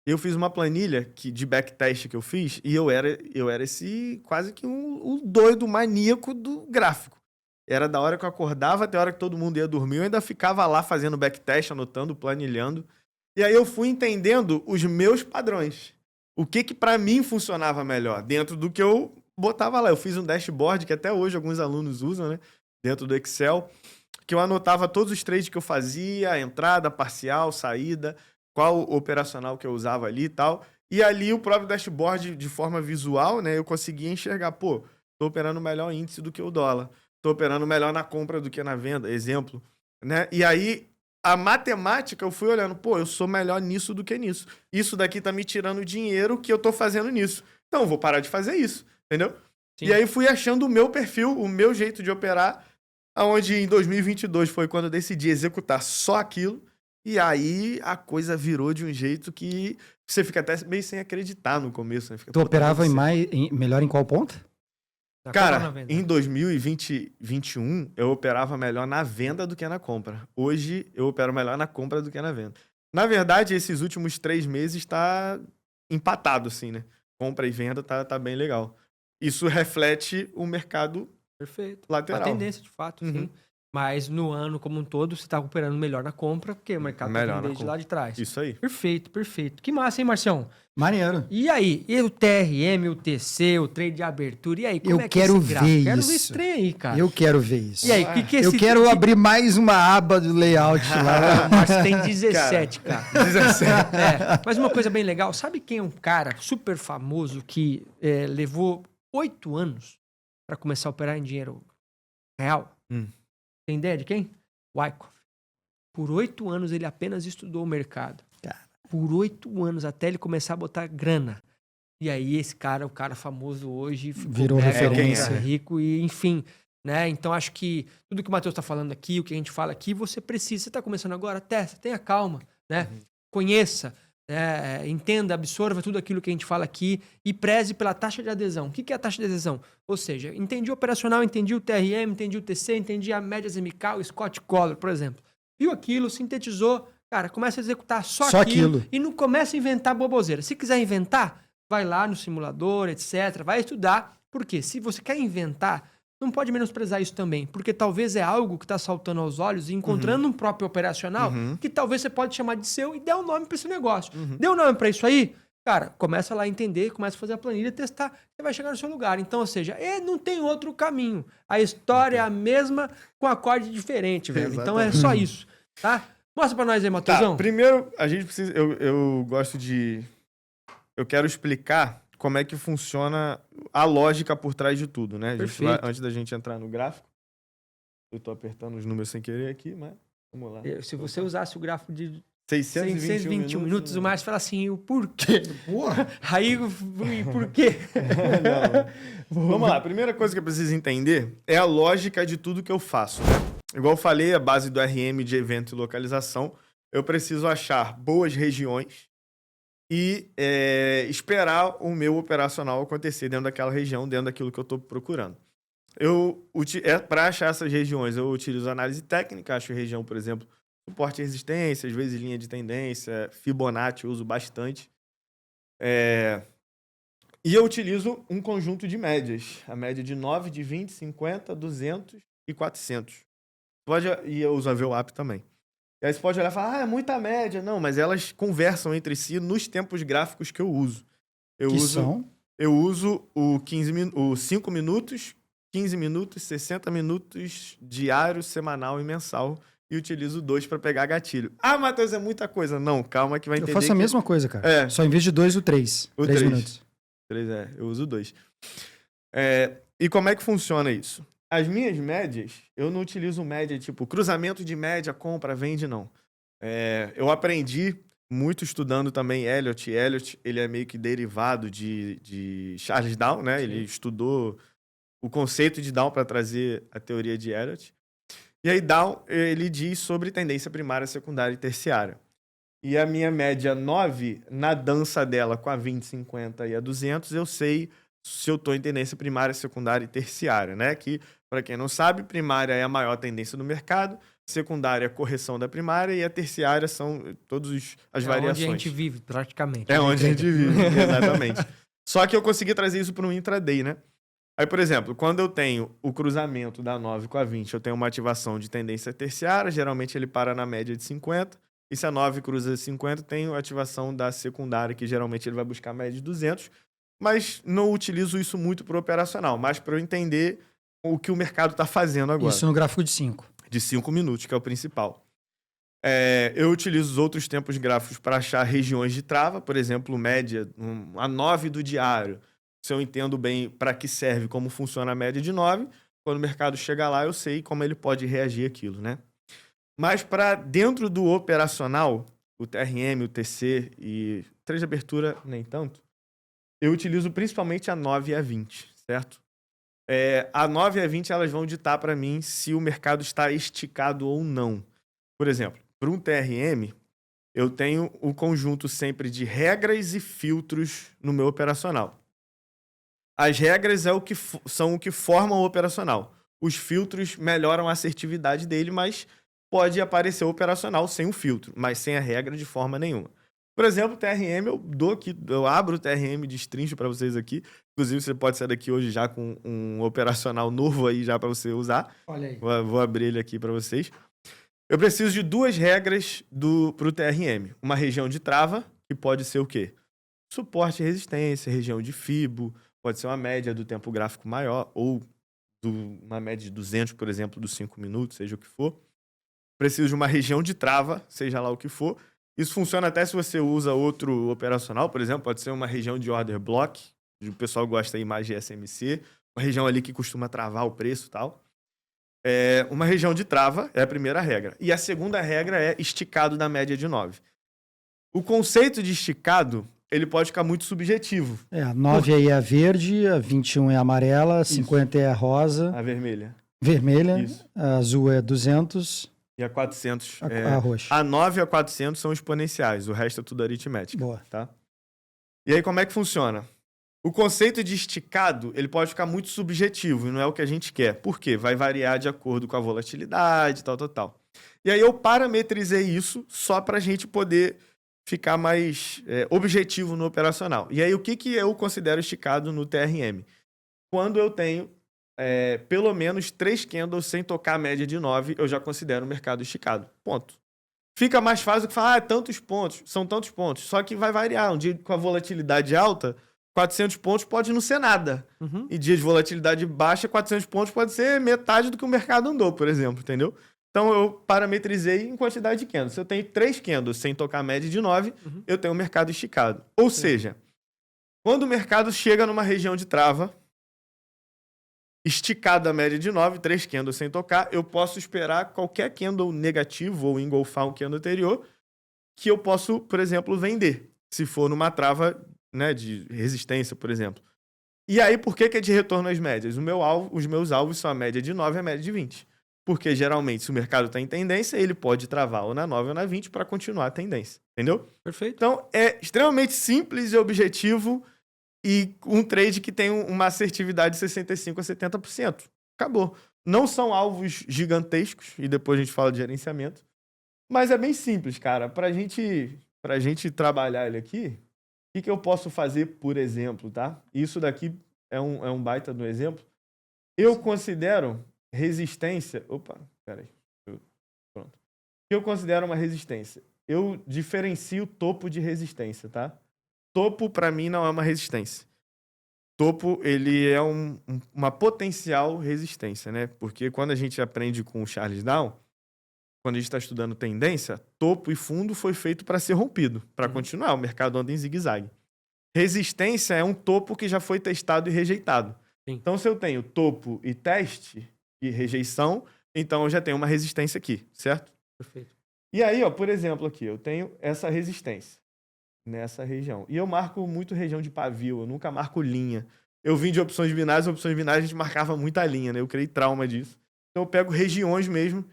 Eu fiz uma planilha de backtest que eu fiz e eu era esse quase que um doido maníaco do gráfico. Era da hora que eu acordava até a hora que todo mundo ia dormir. Eu ainda ficava lá fazendo backtest, anotando, planilhando. E aí eu fui entendendo os meus padrões. O que pra mim funcionava melhor dentro do que eu botava lá. Eu fiz um dashboard que até hoje alguns alunos usam, né? Dentro do Excel. Que eu anotava todos os trades que eu fazia, entrada, parcial, saída, qual operacional que eu usava ali e tal. E ali o próprio dashboard, de forma visual, né, eu conseguia enxergar, pô, tô operando melhor índice do que o dólar, tô operando melhor na compra do que na venda, exemplo. Né? E aí, a matemática, eu fui olhando, pô, eu sou melhor nisso do que nisso. Isso daqui tá me tirando dinheiro que eu tô fazendo nisso. Então, eu vou parar de fazer isso, entendeu? Sim. E aí fui achando o meu perfil, o meu jeito de operar, onde em 2022 foi quando eu decidi executar só aquilo, e aí a coisa virou de um jeito que você fica até meio sem acreditar no começo. Né? Tu operava melhor em qual ponto? Cara, em 2021 eu operava melhor na venda do que na compra. Hoje eu opero melhor na compra do que na venda. Na verdade, esses últimos 3 meses tá empatado, assim, né? Compra e venda tá bem legal. Isso reflete o mercado perfeito. Lateral. A tendência, de fato, sim. Mas no ano como um todo, você está operando melhor na compra, porque o mercado está vindo desde lá de trás. Isso aí. Perfeito, perfeito. Que massa, hein, Marcião? Maneiro. E aí? E o TRM, o TC, o trade de abertura? E aí, como é que quero é ver gráfico? isso. Quero ver esse trem aí, cara. Eu quero ver isso. E aí, o que Eu quero abrir mais uma aba do layout lá. O Márcio tem 17, cara. 17. Mas uma coisa bem legal, sabe quem é um cara super famoso que levou 8 anos para começar a operar em dinheiro real? Tem ideia de quem? Wyckoff. Por 8 anos ele apenas estudou o mercado. Cara. Por 8 anos, até ele começar a botar grana. E aí esse cara, o cara famoso hoje, virou referência. Rico e enfim, né? Então, acho que tudo que o Matheus está falando aqui, o que a gente fala aqui, você está começando agora, testa, tenha calma, né? Conheça, entenda, absorva tudo aquilo que a gente fala aqui e preze pela taxa de adesão. O que é a taxa de adesão? Ou seja, entendi o operacional, entendi o TRM, entendi o TC, entendi a média Zemical, Scott Collar, por exemplo. Viu aquilo, sintetizou, cara, começa a executar só aquilo e não começa a inventar boboseira. Se quiser inventar, vai lá no simulador, etc. Vai estudar, porque se você quer inventar, não pode menosprezar isso também, porque talvez é algo que está saltando aos olhos e encontrando um próprio operacional que talvez você pode chamar de seu e der um nome para esse negócio. Deu um nome para isso aí? Cara, começa lá a entender, começa a fazer a planilha, testar, você vai chegar no seu lugar. Então, ou seja, não tem outro caminho. A história é a mesma com acorde diferente, velho. Exatamente. Então é só isso, tá? Mostra pra nós aí, Matheusão. Tá, primeiro, a gente precisa... Eu gosto de... Eu quero explicar como é que funciona a lógica por trás de tudo, né? Antes da gente entrar no gráfico. Eu tô apertando os números sem querer aqui, mas vamos lá. Se você usasse o gráfico de 621 minutos, o Márcio fala assim, o porquê? Porra! Aí, por quê? Não. Vamos lá, a primeira coisa que eu preciso entender é a lógica de tudo que eu faço, né? Igual eu falei, a base do RM de evento e localização, eu preciso achar boas regiões e esperar o meu operacional acontecer dentro daquela região, dentro daquilo que eu estou procurando. Para achar essas regiões, eu utilizo análise técnica, acho região, por exemplo, suporte e resistência, às vezes linha de tendência, Fibonacci eu uso bastante. E eu utilizo um conjunto de médias, a média de 9, de 20, 50, 200 e 400. E eu uso a VWAP também. E aí você pode olhar e falar, é muita média. Não, mas elas conversam entre si nos tempos gráficos que eu uso. Eu uso o 5 minutos, 15 minutos, 60 minutos diário, semanal e mensal. E utilizo 2 para pegar gatilho. Ah, Matheus, é muita coisa. Não, calma que vai entender. Eu faço a mesma coisa, cara. Só em vez de 2, o 3. 3 minutos. 3, eu uso 2. E como é que funciona isso? As minhas médias, eu não utilizo média tipo cruzamento de média, compra, vende, não. Eu aprendi muito estudando também Elliott. Elliott, ele é meio que derivado de Charles Down, né? Sim. Ele estudou o conceito de Down para trazer a teoria de Elliott. E aí Down, ele diz sobre tendência primária, secundária e terciária. E a minha média 9, na dança dela com a 20, 50 e a 200, eu sei se eu estou em tendência primária, secundária e terciária, né? Que, para quem não sabe, primária é a maior tendência do mercado, secundária é a correção da primária e a terciária são todas as variações. É onde a gente vive, praticamente. É onde a gente vive, exatamente. Só que eu consegui trazer isso para um intraday, né? Aí, por exemplo, quando eu tenho o cruzamento da 9 com a 20, eu tenho uma ativação de tendência terciária, geralmente ele para na média de 50, e se a 9 cruza 50, tenho a ativação da secundária, que geralmente ele vai buscar a média de 200, mas não utilizo isso muito para o operacional, mas para eu entender o que o mercado está fazendo agora. Isso no gráfico de 5. De 5 minutos, que é o principal. Eu utilizo os outros tempos gráficos para achar regiões de trava, por exemplo, média, a 9 do diário. Se eu entendo bem para que serve, como funciona a média de 9, quando o mercado chega lá, eu sei como ele pode reagir àquilo, né? Mas para dentro do operacional, o TRM, o TC e 3 de abertura, nem tanto, eu utilizo principalmente a 9 e a 20, certo? A 9 e a 20 elas vão ditar para mim se o mercado está esticado ou não. Por exemplo, para um TRM, eu tenho o conjunto sempre de regras e filtros no meu operacional. As regras são o que formam o operacional. Os filtros melhoram a assertividade dele, mas pode aparecer o operacional sem o filtro, mas sem a regra de forma nenhuma. Por exemplo, o TRM, eu abro o TRM de destrincho para vocês aqui. Inclusive, você pode sair daqui hoje já com um operacional novo aí já para você usar. Olha aí. Vou abrir ele aqui para vocês. Eu preciso de 2 regras para o TRM. Uma região de trava, que pode ser o quê? Suporte e resistência, região de FIBO, pode ser uma média do tempo gráfico maior, ou uma média de 200, por exemplo, dos 5 minutos, seja o que for. Preciso de uma região de trava, seja lá o que for. Isso funciona até se você usa outro operacional, por exemplo, pode ser uma região de order block, o pessoal gosta aí mais de SMC, uma região ali que costuma travar o preço e tal. Uma região de trava é a primeira regra. E a segunda regra é esticado da média de 9. O conceito de esticado, ele pode ficar muito subjetivo. A 9 aí é a verde, a 21 é a amarela, a 50 é a rosa. A vermelha. Vermelha, Isso. a azul é 200, E a 400 a roxa. A 9 e a 400 são exponenciais, o resto é tudo aritmética, Boa. tá? E aí como é que funciona? O conceito de esticado, ele pode ficar muito subjetivo e não é o que a gente quer. Por quê? Vai variar de acordo com a volatilidade, tal. E aí eu parametrizei isso só para a gente poder ficar mais objetivo no operacional. E aí o que eu considero esticado no TRM? Quando eu tenho pelo menos 3 candles sem tocar a média de 9, eu já considero o mercado esticado. Ponto. Fica mais fácil que falar, tantos pontos, são tantos pontos. Só que vai variar. Um dia com a volatilidade alta, 400 pontos pode não ser nada. Uhum. E dia de volatilidade baixa, 400 pontos pode ser metade do que o mercado andou, por exemplo, entendeu? Então eu parametrizei em quantidade de candles. Se eu tenho 3 candles sem tocar a média de 9, eu tenho um mercado esticado. Ou seja, quando o mercado chega numa região de trava, esticado a média de 9, 3 candles sem tocar, eu posso esperar qualquer candle negativo ou engolfar um candle anterior que eu posso, por exemplo, vender. Se for numa trava, né, de resistência, por exemplo. E aí, por que é de retorno às médias? Os meus alvos são a média de 9 e a média de 20. Porque, geralmente, se o mercado está em tendência, ele pode travar ou na 9 ou na 20 para continuar a tendência. Entendeu? Perfeito. Então, é extremamente simples e objetivo e um trade que tem uma assertividade de 65% a 70%. Acabou. Não são alvos gigantescos, e depois a gente fala de gerenciamento, mas é bem simples, cara. Pra gente trabalhar ele aqui, o que eu posso fazer, por exemplo, tá? Isso daqui é um baita do exemplo. Eu considero resistência... Opa, peraí. Pronto. O que eu considero uma resistência? Eu diferencio topo de resistência, tá? Topo, para mim, não é uma resistência. Topo, ele é uma potencial resistência, né? Porque quando a gente aprende com o Charles Down, quando a gente está estudando tendência, topo e fundo foi feito para ser rompido, para continuar. O mercado anda em zigue-zague. Resistência é um topo que já foi testado e rejeitado. Sim. Então, se eu tenho topo e teste e rejeição, então eu já tenho uma resistência aqui, certo? Perfeito. E aí, ó, por exemplo, aqui, eu tenho essa resistência nessa região. E eu marco muito região de pavio, eu nunca marco linha. Eu vim de opções binárias a gente marcava muita linha, né? Eu criei trauma disso. Então eu pego regiões mesmo,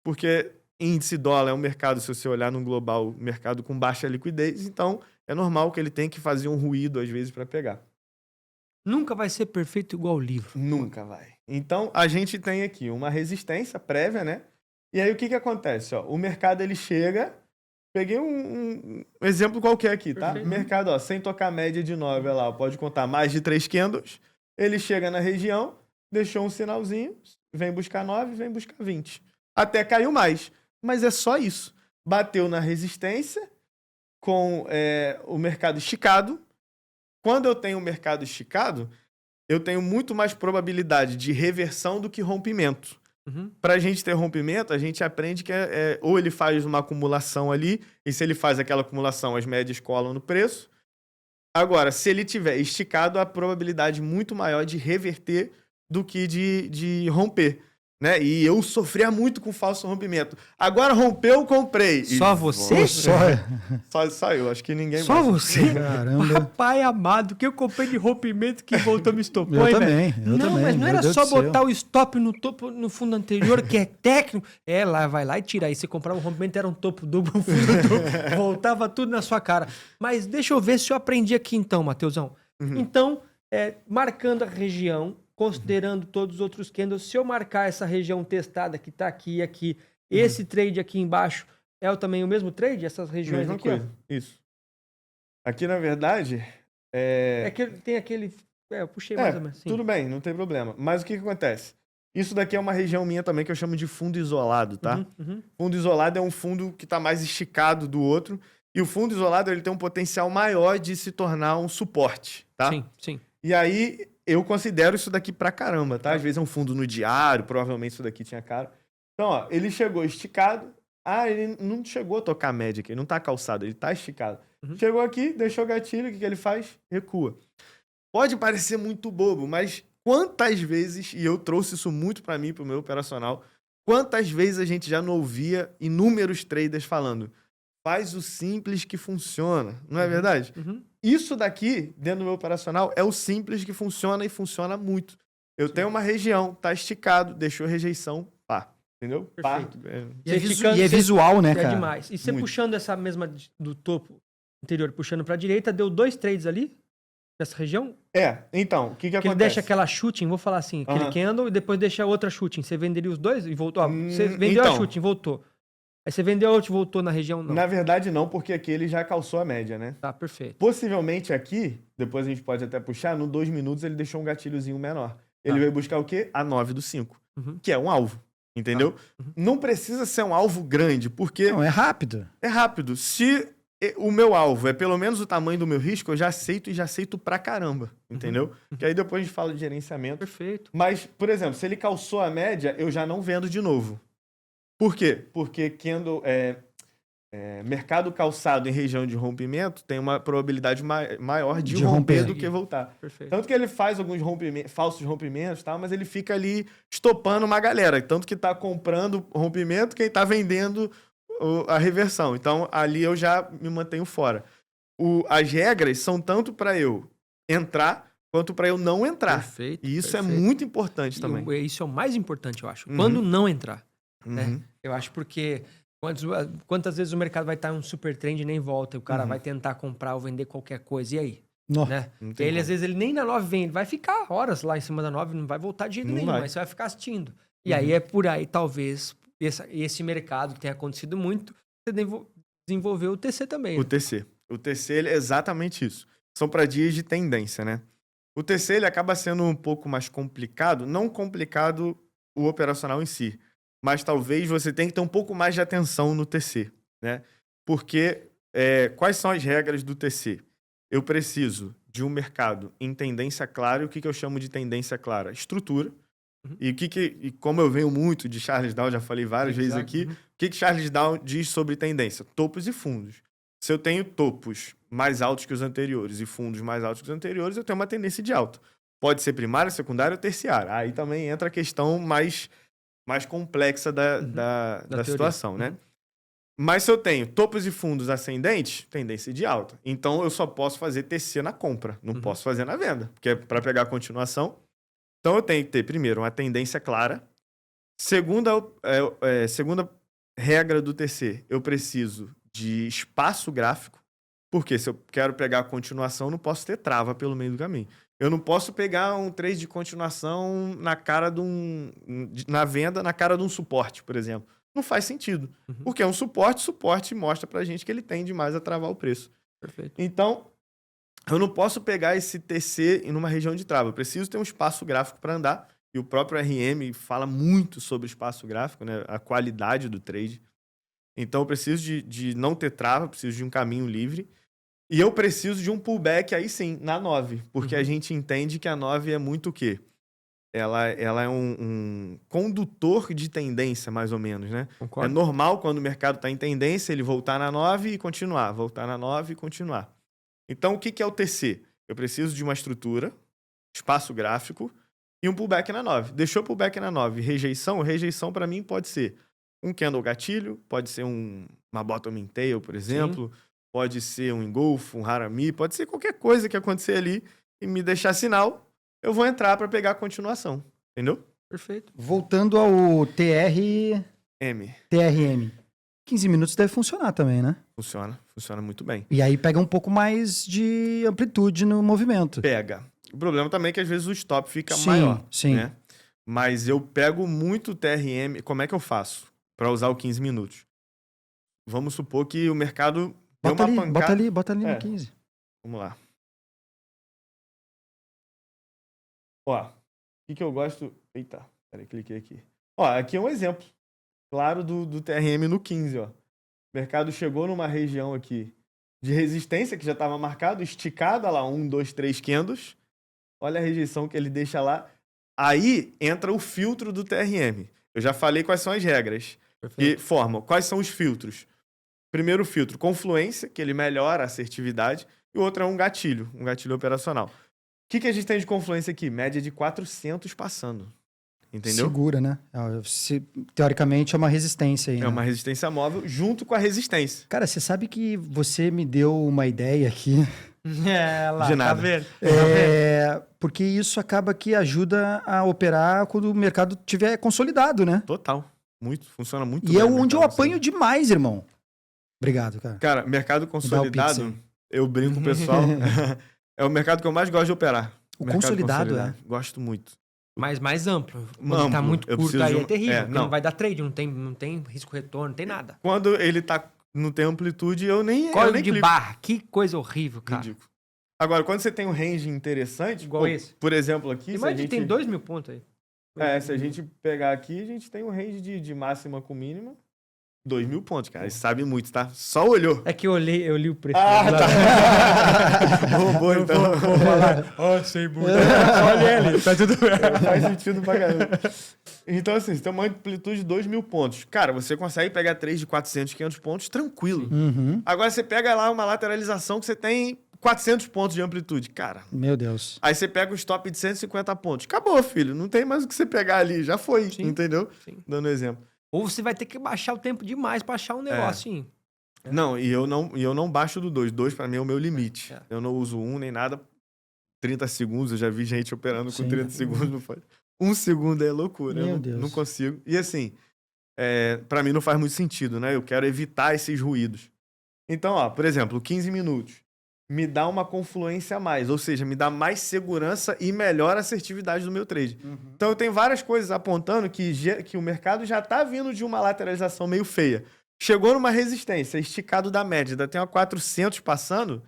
porque índice dólar é um mercado, se você olhar no global, mercado com baixa liquidez, então é normal que ele tenha que fazer um ruído às vezes para pegar. Nunca vai ser perfeito igual o livro. Nunca vai. Então a gente tem aqui uma resistência prévia, né? E aí o que acontece? Ó, o mercado ele chega... Peguei um exemplo qualquer aqui, tá? Perfeito. Mercado, ó, sem tocar média de 9, olha lá, pode contar mais de 3 candles. Ele chega na região, deixou um sinalzinho, vem buscar 9, vem buscar 20. Até caiu mais. Mas é só isso. Bateu na resistência com o mercado esticado. Quando eu tenho o mercado esticado, eu tenho muito mais probabilidade de reversão do que rompimento. Para a gente ter rompimento, a gente aprende que ou ele faz uma acumulação ali, e se ele faz aquela acumulação, as médias colam no preço. Agora, se ele tiver esticado, a probabilidade muito maior de reverter do que de romper. Né? E eu sofria muito com falso rompimento. Agora rompeu, comprei. Só você? Só eu, acho que ninguém Só mais. você? Caramba. Papai amado, que eu comprei de rompimento que voltou me estopou, Eu hein, também, velho? eu Não, também, mas não meu era Deus só do céu. botar o stop no topo, no fundo anterior, que é técnico. Lá, vai lá e tira. Aí você comprava um rompimento, era um topo duplo, um fundo duplo. Voltava tudo na sua cara. Mas deixa eu ver se eu aprendi aqui então, Matheusão. Então, marcando a região, considerando todos os outros candles, se eu marcar essa região testada que tá aqui e aqui, esse trade aqui embaixo é também o mesmo trade? Essas regiões Mesma aqui, coisa. Isso. Aqui, na verdade, É que tem aquele... eu puxei mais ou menos. Sim. tudo bem, não tem problema. Mas o que acontece? Isso daqui é uma região minha também que eu chamo de fundo isolado, tá? Fundo isolado é um fundo que tá mais esticado do outro. E o fundo isolado ele tem um potencial maior de se tornar um suporte, tá? Sim, sim. E aí, eu considero isso daqui pra caramba, tá? Às vezes é um fundo no diário, provavelmente isso daqui tinha cara. Então, ó, ele chegou esticado. Ele não chegou a tocar a média aqui, ele não tá calçado, ele tá esticado. Chegou aqui, deixou o gatilho, o que ele faz? Recua. Pode parecer muito bobo, mas quantas vezes, e eu trouxe isso muito pra mim, pro meu operacional, quantas vezes a gente já não ouvia inúmeros traders falando, faz o simples que funciona, não é verdade? Isso daqui, dentro do meu operacional, é o simples que funciona e funciona muito. Eu tenho uma região, tá esticado, deixou rejeição, pá. Entendeu? Perfeito. Pá. E é visual, né, É cara? demais. E você Muito. puxando essa mesma do topo anterior, puxando pra direita, deu 2 trades ali, nessa região, Então, o que que ele acontece? deixa aquela shooting, vou falar assim, aquele Aham. candle e depois deixa outra shooting. Você venderia os dois e voltou? Ó, você vendeu então. a shooting, voltou. Aí você vendeu a outra e voltou na região? Não. Na verdade, não, porque aqui ele já calçou a média, né? Tá, perfeito. Possivelmente aqui, depois a gente pode até puxar, no 2 minutos ele deixou um gatilhozinho menor. Ele Tá. veio buscar o quê? A 9 do 5, Uhum. que é um alvo, entendeu? Não precisa ser um alvo grande, porque Não, é rápido. é rápido. Se o meu alvo é pelo menos o tamanho do meu risco, eu já aceito e já aceito pra caramba, entendeu? Que aí depois a gente fala de gerenciamento. Perfeito. Mas, por exemplo, se ele calçou a média, eu já não vendo de novo. Por quê? Porque candle, mercado calçado em região de rompimento tem uma probabilidade maior de De romper romper. do que voltar. Perfeito. Tanto que ele faz alguns falsos rompimentos, tá? Mas ele fica ali estopando uma galera. Tanto que tá comprando rompimento, quem tá vendendo a reversão. Então, ali eu já me mantenho fora. As regras são tanto para eu entrar, quanto para eu não entrar. Perfeito. E isso perfeito. é muito importante também. Isso é o mais importante, eu acho. Uhum. Quando não entrar. Uhum. Né? Eu acho porque quantas vezes o mercado vai estar em um super trend e nem volta, e o cara Uhum. vai tentar comprar ou vender qualquer coisa, e aí? Nó. Né? Não E tem ele, como. às vezes, ele nem na 9 vem, ele vai ficar horas lá em cima da 9, não vai voltar de jeito Não nenhum, vai. mas você vai ficar assistindo. E aí é por aí, talvez, esse mercado que tem acontecido muito, você desenvolveu o TC também. O Né? TC. O TC ele é exatamente isso. São para dias de tendência, né? O TC ele acaba sendo um pouco mais complicado, não complicado o operacional em si, mas talvez você tenha que ter um pouco mais de atenção no TC, né? Porque quais são as regras do TC? Eu preciso de um mercado em tendência clara. E o que eu chamo de tendência clara? Estrutura. Uhum. E como eu venho muito de Charles Down, já falei várias vezes Exato. aqui, Uhum. o que Charles Down diz sobre tendência? Topos e fundos. Se eu tenho topos mais altos que os anteriores e fundos mais altos que os anteriores, eu tenho uma tendência de alta. Pode ser primária, secundária ou terciária. Aí também entra a questão mais complexa da teoria. situação, né? Uhum. Mas se eu tenho topos e fundos ascendentes, tendência de alta. Então eu só posso fazer TC na compra, não posso fazer na venda, porque é para pegar a continuação. Então eu tenho que ter, primeiro, uma tendência clara. Segunda regra do TC, eu preciso de espaço gráfico, porque se eu quero pegar a continuação, não posso ter trava pelo meio do caminho. Eu não posso pegar um trade de continuação na venda, na cara de um suporte, por exemplo. Não faz sentido. Uhum. Porque é um suporte mostra pra gente que ele tende mais a travar o preço. Perfeito. Então, eu não posso pegar esse TC em uma região de trava. Eu preciso ter um espaço gráfico para andar. E o próprio RM fala muito sobre espaço gráfico, né? A qualidade do trade. Então, eu preciso de não ter trava, preciso de um caminho livre. E eu preciso de um pullback aí sim, na 9. Porque a gente entende que a 9 é muito o quê? Ela é um condutor de tendência, mais ou menos, né? Concordo. É normal, quando o mercado está em tendência, ele voltar na 9 e continuar. Voltar na 9 e continuar. Então, o que é o TC? Eu preciso de uma estrutura, espaço gráfico e um pullback na 9. Deixou o pullback na 9. Rejeição? Rejeição, para mim, pode ser um candle gatilho, pode ser uma bottom in tail, por exemplo, pode ser um engolfo, um harami, pode ser qualquer coisa que acontecer ali e me deixar sinal, eu vou entrar para pegar a continuação. Entendeu? Perfeito. Voltando ao M. TRM. 15 minutos deve funcionar também, né? Funciona muito bem. E aí pega um pouco mais de amplitude no movimento. Pega. O problema também é que às vezes o stop fica Sim, maior. sim. Né? Mas eu pego muito TRM. Como é que eu faço para usar o 15 minutos? Vamos supor que o mercado deu uma pancada. Bota ali no 15. Vamos lá. Ó, o que eu gosto... Eita, peraí, cliquei aqui. Ó, aqui é um exemplo claro do TRM no 15, ó. O mercado chegou numa região aqui de resistência que já estava marcado, esticada lá, 1, 2, 3 candles. Olha a rejeição que ele deixa lá. Aí entra o filtro do TRM. Eu já falei quais são as regras. Perfeito. E formam. Quais são os filtros? Primeiro filtro, confluência, que ele melhora a assertividade. E o outro é um gatilho operacional. O que a gente tem de confluência aqui? Média de 400 passando. Entendeu? Segura, né? Teoricamente é uma resistência aí, É né? uma resistência móvel junto com a resistência. Cara, você sabe que você me deu uma ideia aqui Lá, De tá nada. vendo? Porque isso acaba que ajuda a operar quando o mercado tiver consolidado, né? Total. Funciona muito E bem é o onde eu mercado apanho demais, irmão. Obrigado, cara. Cara, mercado Me dá o Pix consolidado, aí. eu brinco com o pessoal, é o mercado que eu mais gosto de operar. O Mercado consolidado, Gosto muito. Mas mais amplo. Quando Amplo, tá muito eu curto preciso aí de é um- terrível. é, porque não. não vai dar trade, não tem risco-retorno, não tem nada. Quando ele não tem amplitude, eu nem Código de clico. barra, que coisa horrível, cara. Ridículo. Agora, quando você tem um range interessante, Igual esse. por exemplo, aqui, Tem se a mais de gente, tem 2.000 pontos aí. se a gente pegar aqui, a gente tem um range de máxima com mínima, 2.000 pontos, cara. Você sabe muito, tá? Só olhou. É que eu li o preço. Ah, lá. tá. Roubou, então. Vou falar. Sei muito. Olha ele, tá tudo bem. Faz sentido pra caramba. Então, assim, você tem uma amplitude de 2.000 pontos. Cara, você consegue pegar três de 400, 500 pontos tranquilo. Uhum. Agora, você pega lá uma lateralização que você tem 400 pontos de amplitude. Cara, Meu Deus. aí você pega o stop de 150 pontos. Acabou, filho. Não tem mais o que você pegar ali. Já foi, Sim, entendeu? sim. Dando exemplo. Ou você vai ter que baixar o tempo demais pra achar um negocinho. Não, e eu não baixo do 2. 2 pra mim é o meu limite. É. Eu não uso 1 nem nada. 30 segundos, eu já vi gente operando com Sim. 30 segundos. Não faz. 1 segundo é loucura. Meu eu Deus. não consigo. E assim, pra mim não faz muito sentido, né? Eu quero evitar esses ruídos. Então, ó, por exemplo, 15 minutos. Me dá uma confluência a mais, ou seja, me dá mais segurança e melhor assertividade do meu trade. Então eu tenho várias coisas apontando que o mercado já tá vindo de uma lateralização meio feia. Chegou numa resistência, esticado da média, ainda tem uma 400 passando.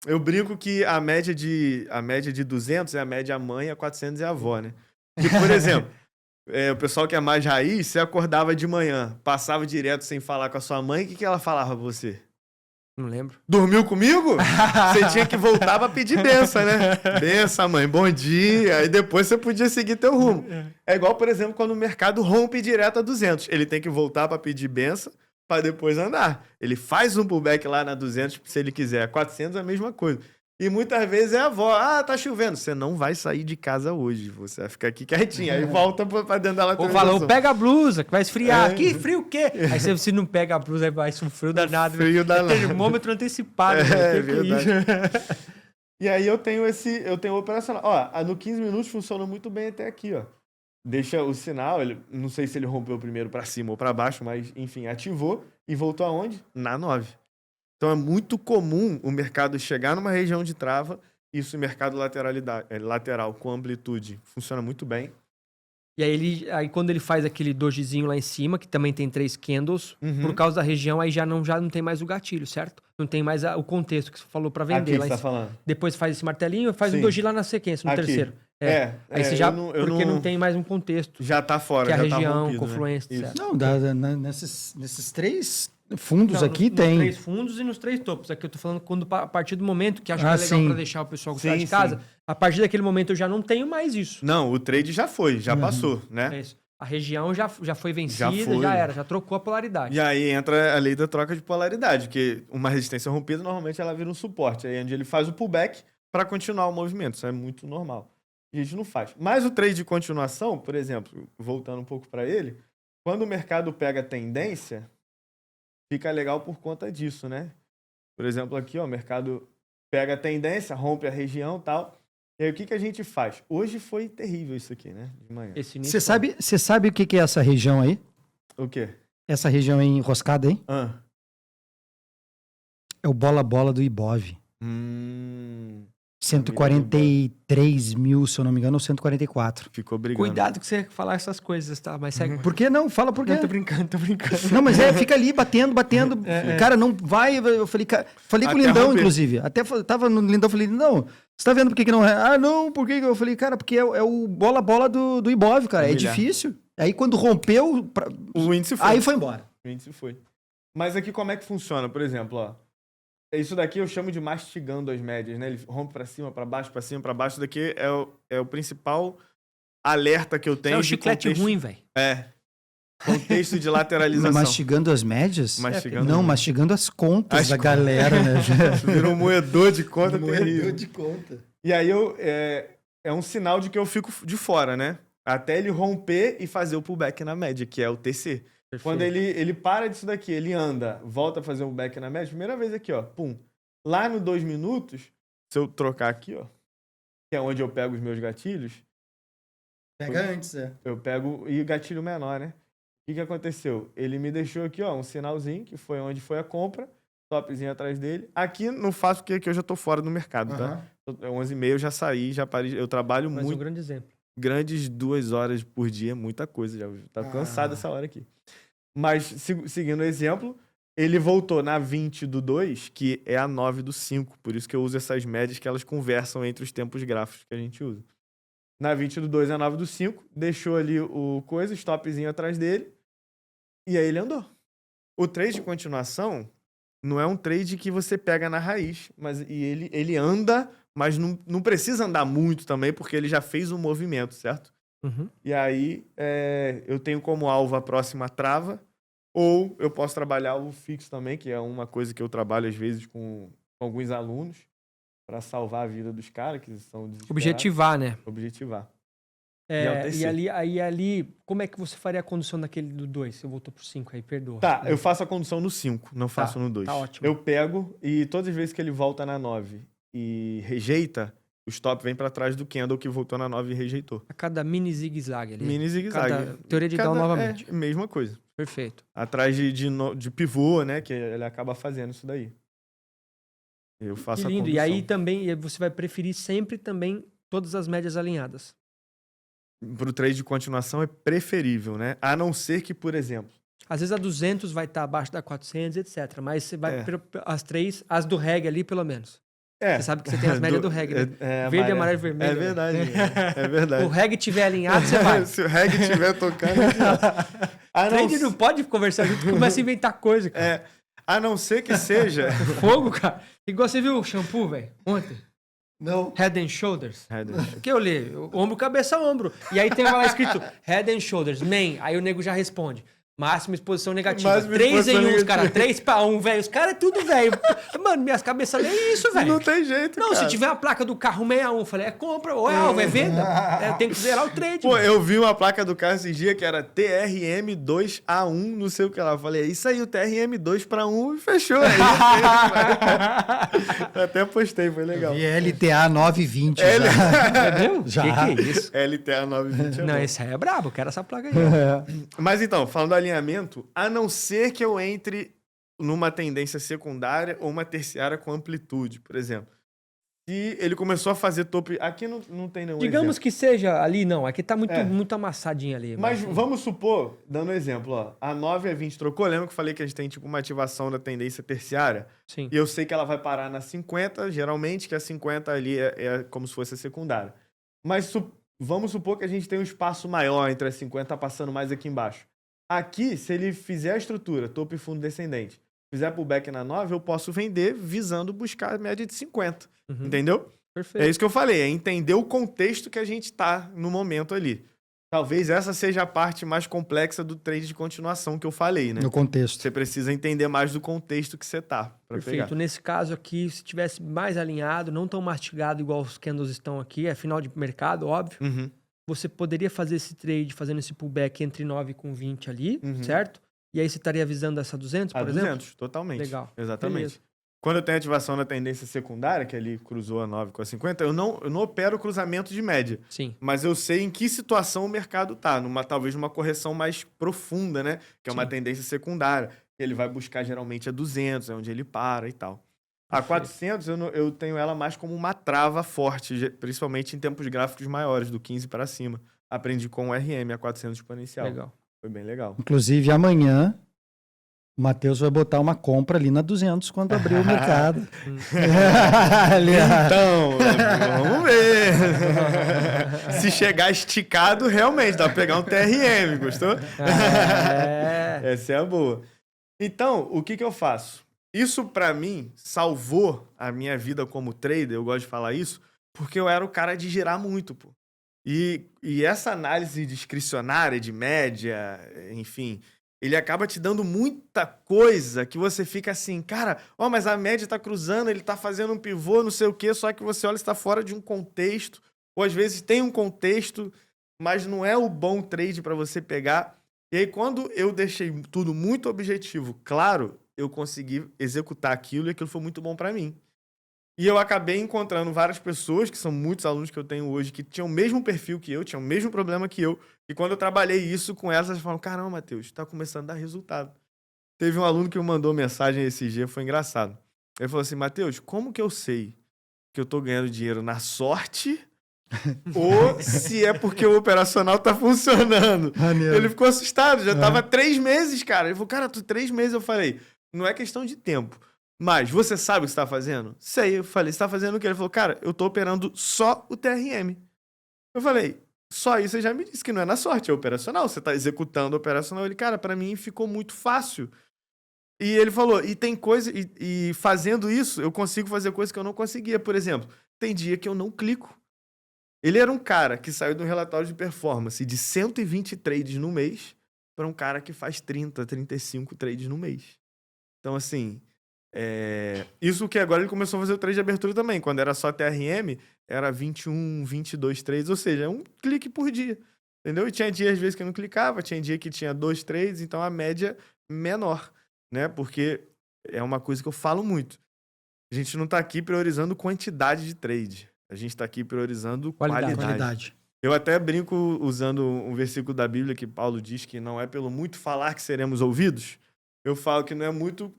Eu brinco que a média de 200 é a média mãe, a 400 é a avó, né? Que, por exemplo, o pessoal que é mais raiz, você acordava de manhã, passava direto sem falar com a sua mãe, o que ela falava pra você? Não lembro. Dormiu comigo? Você tinha que voltar pra pedir benção, né? Benção, mãe, bom dia. Aí depois você podia seguir teu rumo. É igual, por exemplo, quando o mercado rompe direto a 200. Ele tem que voltar pra pedir benção pra depois andar. Ele faz um pullback lá na 200 se ele quiser. 400 é a mesma coisa. E muitas vezes é a avó. Ah, tá chovendo. Você não vai sair de casa hoje. Você vai ficar aqui quietinho. Aí volta pra dentro da Ou lateralização. falou, pega a blusa, que vai esfriar. É. Que frio o quê? Aí você se não pega a blusa, aí vai um frio danado. Frio danado. É termômetro antecipado. É, né? Que verdade. isso? E aí eu tenho o operacional. Ó, no 15 minutos funciona muito bem até aqui, ó. Deixa o sinal, não sei se ele rompeu primeiro pra cima ou pra baixo, mas enfim, ativou e voltou aonde? Na 9. Então é muito comum o mercado chegar numa região de trava, isso mercado lateral com amplitude funciona muito bem. E aí quando ele faz aquele dojizinho lá em cima, que também tem 3 candles, por causa da região, aí já não tem mais o gatilho, certo? Não tem mais o contexto que você falou pra Aqui vender lá você em tá cima. falando. Depois faz esse martelinho, faz Sim. um doji lá na sequência, no Aqui. terceiro. É, Aí você já, eu porque não tem mais um contexto. Já tá fora, Que é a já região, tá rompido, confluência, né? certo. Isso. Não, nesses 3 fundos Não, aqui nos tem. 3 fundos e nos 3 topos. Aqui eu tô falando a partir do momento, que acho que é legal sim. pra deixar o pessoal gostar Sim, de casa. sim. A partir daquele momento eu já não tenho mais isso. Não, o trade já foi, já passou, né? É isso. A região já foi vencida, foi. já era, já trocou a polaridade. E aí entra a lei da troca de polaridade, que uma resistência rompida, normalmente ela vira um suporte. Aí é onde ele faz o pullback para continuar o movimento. Isso é muito normal. E a gente não faz. Mas o trade de continuação, por exemplo, voltando um pouco para ele, quando o mercado pega tendência, fica legal por conta disso, né? Por exemplo, aqui, ó, o mercado pega a tendência, rompe a região e tal. E aí o que a gente faz? Hoje foi terrível isso aqui, né? De manhã. Esse início Você sabe o que é essa região aí? O quê? Essa região aí enroscada aí? É o bola-bola do Ibov. 143 mil, se eu não me engano, ou 144. Ficou brigando. Cuidado que você falar essas coisas, tá? Mas segue. Por que não? Fala por quê. Não, tô brincando, tô brincando. Não, mas fica ali batendo. Cara, não vai. Eu falei, falei com o Até Lindão, romper. inclusive. Tava no Lindão, falei, não, você tá vendo por que não é? Ah, não, por que? Eu falei, cara, porque é o bola-bola do Ibov, cara. É Humilhar. difícil. Aí quando rompeu, O índice foi. aí foi embora. O índice foi. Mas aqui como é que funciona? Por exemplo, ó. Isso daqui eu chamo de mastigando as médias, né? Ele rompe pra cima, pra baixo, pra cima, pra baixo. Isso daqui é o principal alerta que eu Isso tenho é um de chiclete contexto. ruim, velho. É. Contexto de lateralização. Mastigando as médias? Mastigando Não, as- mastigando as contas As da contas. galera, né? Virou um moedor de conta terrível. de conta. E aí é um sinal de que eu fico de fora, né? Até ele romper e fazer o pullback na média, que é o TC. Quando ele para disso daqui, ele anda, volta a fazer um back na média, primeira vez aqui, ó, pum. Lá no 2 minutos, se eu trocar aqui, ó, que é onde eu pego os meus gatilhos, Pega antes, eu pego e gatilho menor, né? O que aconteceu? Ele me deixou aqui, ó, um sinalzinho, que foi onde foi a compra, topzinho atrás dele. Aqui não faço porque aqui eu já tô fora do mercado, tá? 11h30 eu já saí, já parei. Eu trabalho Mais muito. um grande exemplo. Grandes 2 horas por dia, muita coisa. Já tá cansado essa hora aqui. Mas, seguindo o exemplo, ele voltou na 20 do 2, que é a 9 do 5. Por isso que eu uso essas médias que elas conversam entre os tempos gráficos que a gente usa. Na 20 do 2 é a 9 do 5. Deixou ali o coisa, stopzinho atrás dele. E aí ele andou. O trade de continuação não é um trade que você pega na raiz. Ele anda, mas não precisa andar muito também, porque ele já fez um movimento, certo? Uhum. E aí eu tenho como alvo a próxima trava, ou eu posso trabalhar o fixo também, que é uma coisa que eu trabalho às vezes com alguns alunos, para salvar a vida dos caras que são desesperados. Objetivar, né? Objetivar. E ali, como é que você faria a condução daquele do 2? Você voltou pro 5 aí, perdoa. Tá, eu faço a condução no 5, não faço no 2. Tá ótimo. Eu pego e todas as vezes que ele volta na 9 e rejeita, o stop vem para trás do candle que voltou na 9 e rejeitou. A cada mini zigue-zague ali. Mini zigue-zague. Cada teoria de Down novamente. Mesma coisa. Perfeito. Atrás de pivô, né? Que ele acaba fazendo isso daí. Eu faço Que a lindo. condução. E aí também você vai preferir sempre também todas as médias alinhadas. Pro trade de continuação é preferível, né? A não ser que, por exemplo... Às vezes a 200 vai estar abaixo da 400, etc. Mas você vai as três, as do reggae ali pelo menos. Você sabe que você tem as médias do reggae, né? Verde, amarelo e vermelho. É verdade. É verdade. O reggae estiver alinhado, você vai. Se o reggae estiver tocando... Trade não pode conversar junto, começa a inventar coisa, cara. A não ser que seja... Fogo, cara. Igual você viu o shampoo, velho, ontem. Não. Head and Shoulders. Que eu li, ombro, cabeça, ombro. E aí tem lá escrito Head and Shoulders, man. Aí o nego já responde. Máxima exposição negativa. Máxima 3 exposição em 1, negativa. cara. 3 pra 1, velho. Os caras é tudo velho. Mano, minhas cabeças lêem isso, velho. Não tem jeito, Não, cara. se tiver a placa do carro 61, eu falei, é compra, ou é alvo, é venda. Tem que zerar o trade. Pô, eu vi uma placa do carro esses dias que era TRM2A1, não sei o que lá. Eu falei, é isso aí, o TRM2 para 1 e fechou. Aí, até postei, foi legal. E LTA 920 já. É mesmo? Já. Que é isso? LTA 920 é Não, bom. esse aí é brabo, quero essa placa aí. Mas então, falando do alinhamento, a não ser que eu entre numa tendência secundária ou uma terciária com amplitude, por exemplo. Se ele começou a fazer topo... Aqui não tem nenhum Digamos exemplo. que seja ali, não. Aqui tá muito amassadinho ali. Mas vamos supor, dando um exemplo, ó, a 9 a 20 trocou, lembra que eu falei que a gente tem tipo uma ativação da tendência terciária? Sim. E eu sei que ela vai parar na 50, geralmente, que a 50 ali é como se fosse a secundária. Mas vamos supor que a gente tem um espaço maior entre as 50, tá passando mais aqui embaixo. Aqui, se ele fizer a estrutura, topo e fundo descendente, fizer pullback na 9, eu posso vender visando buscar a média de 50. Uhum. Entendeu? Perfeito. É isso que eu falei, é entender o contexto que a gente tá no momento ali. Talvez essa seja a parte mais complexa do trade de continuação que eu falei, né? No contexto. Você precisa entender mais do contexto que você tá pra Perfeito. pegar. Nesse caso aqui, se tivesse mais alinhado, não tão mastigado igual os candles estão aqui, é final de mercado, óbvio. Uhum. Você poderia fazer esse trade fazendo esse pullback entre 9 com 20 ali, Uhum. certo? E aí você estaria visando essa 200, por A exemplo? 200, totalmente. Legal. Exatamente. Beleza. Quando eu tenho ativação na tendência secundária, que ali cruzou a 9 com a 50, eu não opero cruzamento de média. Sim. Mas eu sei em que situação o mercado tá. Talvez numa correção mais profunda, né? Que é uma Sim. tendência secundária. Ele vai buscar geralmente a 200, é onde ele para e tal. A 400, eu tenho ela mais como uma trava forte, principalmente em tempos gráficos maiores, do 15 para cima. Aprendi com o RM, a 400 exponencial. Legal. Foi bem legal. Inclusive, amanhã, o Matheus vai botar uma compra ali na 200 quando abrir o mercado. Então, vamos ver. Se chegar esticado, realmente, dá pra pegar um TRM, gostou? Essa é a boa. Então, o que eu faço? Isso, pra mim, salvou a minha vida como trader, eu gosto de falar isso, porque eu era o cara de girar muito, pô. E essa análise discricionária de média, enfim, ele acaba te dando muita coisa que você fica assim, cara, ó, mas a média tá cruzando, ele tá fazendo um pivô, não sei o quê, só que você olha, está fora de um contexto, ou às vezes tem um contexto, mas não é o bom trade para você pegar. E aí, quando eu deixei tudo muito objetivo, claro, eu consegui executar aquilo e aquilo foi muito bom para mim. E eu acabei encontrando várias pessoas, que são muitos alunos que eu tenho hoje, que tinham o mesmo perfil que eu, tinham o mesmo problema que eu. E quando eu trabalhei isso com elas, elas falaram, caramba, Matheus, tá começando a dar resultado. Teve um aluno que me mandou mensagem esse dia, foi engraçado. Ele falou assim, Matheus, como que eu sei que eu tô ganhando dinheiro na sorte ou se é porque o operacional tá funcionando? Maneiro. Ele ficou assustado, já tava 3 meses, cara. Ele falou, cara, 3 meses. Eu falei, não é questão de tempo. Mas você sabe o que você tá fazendo? Sei. Eu falei, você tá fazendo o quê? Ele falou, cara, eu tô operando só o TRM. Eu falei, só isso você já me disse que não é na sorte, é operacional. Você tá executando o operacional. Ele, cara, pra mim ficou muito fácil. E ele falou, e tem coisa, e fazendo isso, eu consigo fazer coisas que eu não conseguia. Por exemplo, tem dia que eu não clico. Ele era um cara que saiu de um relatório de performance de 120 trades no mês para um cara que faz 30, 35 trades no mês. Então, assim, isso que agora ele começou a fazer o trade de abertura também. Quando era só TRM, era 21, 22 trades, ou seja, um clique por dia. Entendeu? E tinha dia, às vezes, que eu não clicava, tinha dia que tinha 2 trades, então a média menor, né? Porque é uma coisa que eu falo muito. A gente não tá aqui priorizando quantidade de trade. A gente tá aqui priorizando qualidade. Eu até brinco usando um versículo da Bíblia que Paulo diz que não é pelo muito falar que seremos ouvidos. Eu falo que não é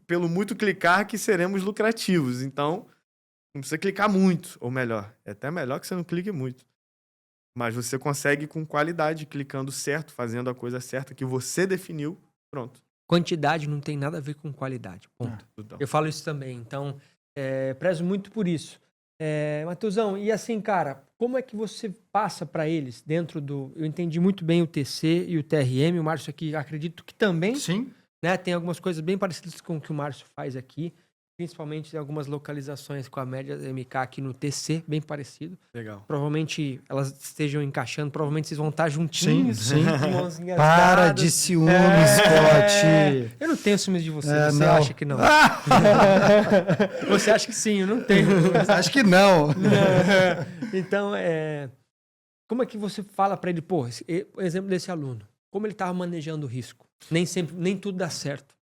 pelo muito clicar que seremos lucrativos. Então, não precisa clicar muito, ou melhor, é até melhor que você não clique muito. Mas você consegue com qualidade, clicando certo, fazendo a coisa certa que você definiu, pronto. Quantidade não tem nada a ver com qualidade. Ponto. Então. Eu falo isso também. Então, prezo muito por isso. Matheusão, e assim, cara, como é que você passa para eles dentro do... Eu entendi muito bem o TC e o TRM, o Márcio aqui acredito que também, Sim. né? Tem algumas coisas bem parecidas com o que o Márcio faz aqui, principalmente em algumas localizações com a média MK aqui no TC, bem parecido. Legal. Provavelmente elas estejam encaixando, provavelmente vocês vão estar juntinhos. Sim. de mãozinhas Para dadas. de ciúmes, Scott. Eu não tenho ciúmes de você, você não. acha que não. Você acha que sim, eu não tenho. Acho que não. Então, como é que você fala para ele, pô, o exemplo desse aluno, como ele estava manejando o risco? Nem tudo dá certo.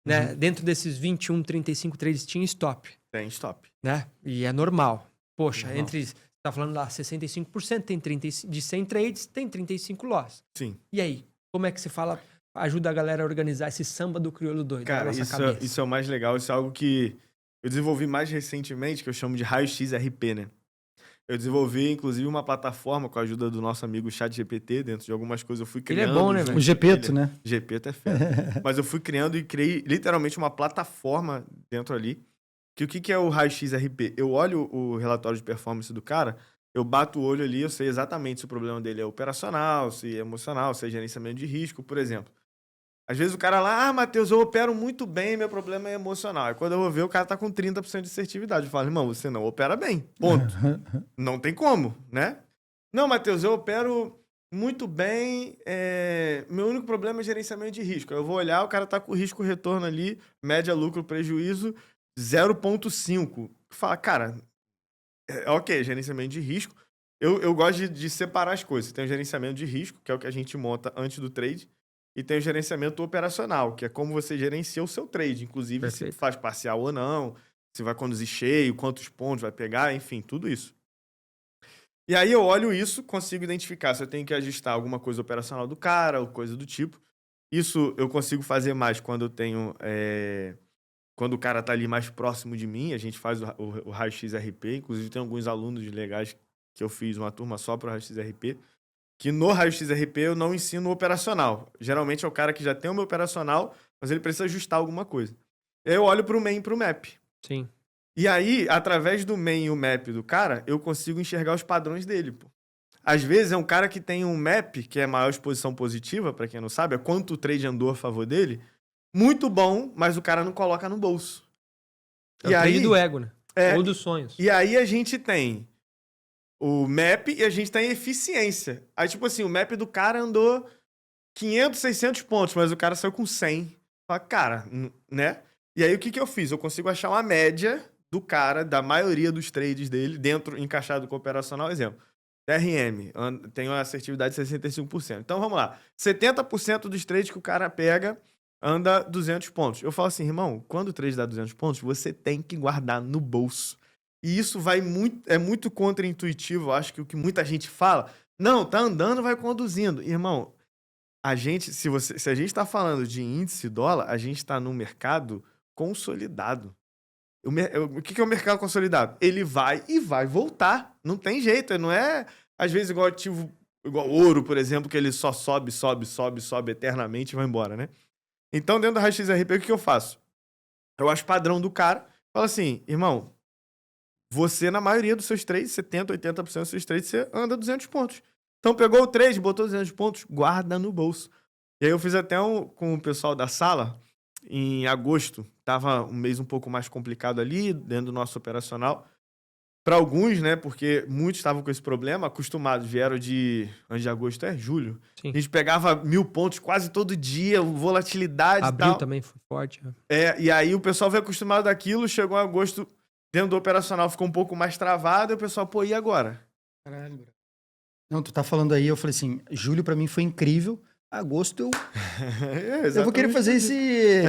Né? Dentro desses 21, 35 trades tinha stop. Tem stop. Né? E é normal. Poxa, Normal. você tá falando lá 65%, tem 30, de 100 trades, tem 35 loss. Sim. E aí, como é que você fala, ajuda a galera a organizar esse samba do crioulo doido Cara, na nossa cabeça? isso é o mais legal. Isso é algo que eu desenvolvi mais recentemente, que eu chamo de raio-x RP, né? Eu desenvolvi, inclusive, uma plataforma com a ajuda do nosso amigo ChatGPT. Dentro de algumas coisas eu fui Ele é criando. bom, né, junto velho? O Gepeto, com ele. né? Gepeto é fera. Mas eu fui criando e criei literalmente uma plataforma dentro ali. Que o que é o raio-x RP? Eu olho o relatório de performance do cara, eu bato o olho ali, eu sei exatamente se o problema dele é operacional, se é emocional, se é gerenciamento de risco, por exemplo. Às vezes o cara lá, Matheus, eu opero muito bem, meu problema é emocional. Aí quando eu vou ver, o cara tá com 30% de assertividade. Eu falo, irmão, você não opera bem, ponto. Não tem como, né? Não, Matheus, eu opero muito bem, meu único problema é gerenciamento de risco. Eu vou olhar, o cara tá com risco-retorno ali, média, lucro, prejuízo, 0,5. Fala, cara, ok, gerenciamento de risco. Eu gosto de separar as coisas. Tem o gerenciamento de risco, que é o que a gente monta antes do trade, e tem o gerenciamento operacional, que é como você gerencia o seu trade, inclusive Perfeito. se faz parcial ou não, se vai conduzir cheio, quantos pontos vai pegar, enfim, tudo isso. E aí eu olho isso, consigo identificar se eu tenho que ajustar alguma coisa operacional do cara ou coisa do tipo. Isso eu consigo fazer mais quando eu tenho... quando o cara tá ali mais próximo de mim, a gente faz o raio-x RP. Inclusive tem alguns alunos legais que eu fiz uma turma só para o raio-x RP. Que no raio-x RP eu não ensino o operacional. Geralmente é o cara que já tem o meu operacional, mas ele precisa ajustar alguma coisa. Eu olho pro main e pro map. Sim. E aí, através do main e o map do cara, eu consigo enxergar os padrões dele, pô. Às vezes é um cara que tem um map, que é maior exposição positiva, pra quem não sabe, é quanto o trade andou a favor dele. Muito bom, mas o cara não coloca no bolso. É o trade do ego, né? Ou dos sonhos. E aí a gente tem o map e a gente tem eficiência. Aí, tipo assim, o map do cara andou 500, 600 pontos, mas o cara saiu com 100. Fala, cara, né? E aí, o que eu fiz? Eu consigo achar uma média do cara, da maioria dos trades dele, dentro, encaixado com o operacional. Exemplo, TRM, tem uma assertividade de 65%. Então, vamos lá. 70% dos trades que o cara pega anda 200 pontos. Eu falo assim, irmão, quando o trade dá 200 pontos, você tem que guardar no bolso. E isso é muito contraintuitivo. Eu acho que o que muita gente fala, não, tá andando, vai conduzindo. Irmão, se a gente tá falando de índice dólar, a gente tá num mercado consolidado. O que é o mercado consolidado? Ele vai e vai voltar. Não tem jeito. Não é, às vezes, igual ativo, igual ouro, por exemplo, que ele só sobe eternamente e vai embora, né? Então, dentro da Raio XRP, o que eu faço? Eu acho padrão do cara. Fala assim, irmão, você, na maioria dos seus trades, 70%, 80% dos seus trades, você anda 200 pontos. Então, pegou o trade, botou 200 pontos, guarda no bolso. E aí eu fiz até com o pessoal da sala, em agosto, tava um mês um pouco mais complicado ali, dentro do nosso operacional. Para alguns, né, porque muitos estavam com esse problema, acostumados, vieram antes de agosto, julho. Sim. A gente pegava 1.000 pontos quase todo dia, volatilidade e Abril tal. também foi forte. E aí o pessoal veio acostumado daquilo, chegou em agosto, dentro do operacional ficou um pouco mais travado, e o pessoal, pô, e agora? Caralho, bro. Não, tu tá falando aí, eu falei assim, julho pra mim foi incrível, agosto eu vou querer fazer esse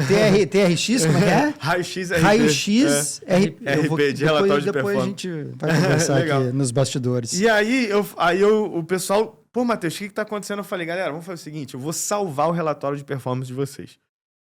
TRX, como é que é? Raio-X RP. Raio-X RP, de relatório de depois a performance. gente vai conversar Legal. aqui nos bastidores. E aí, o pessoal, pô, Matheus, o que tá acontecendo? Eu falei, galera, vamos fazer o seguinte, eu vou salvar o relatório de performance de vocês.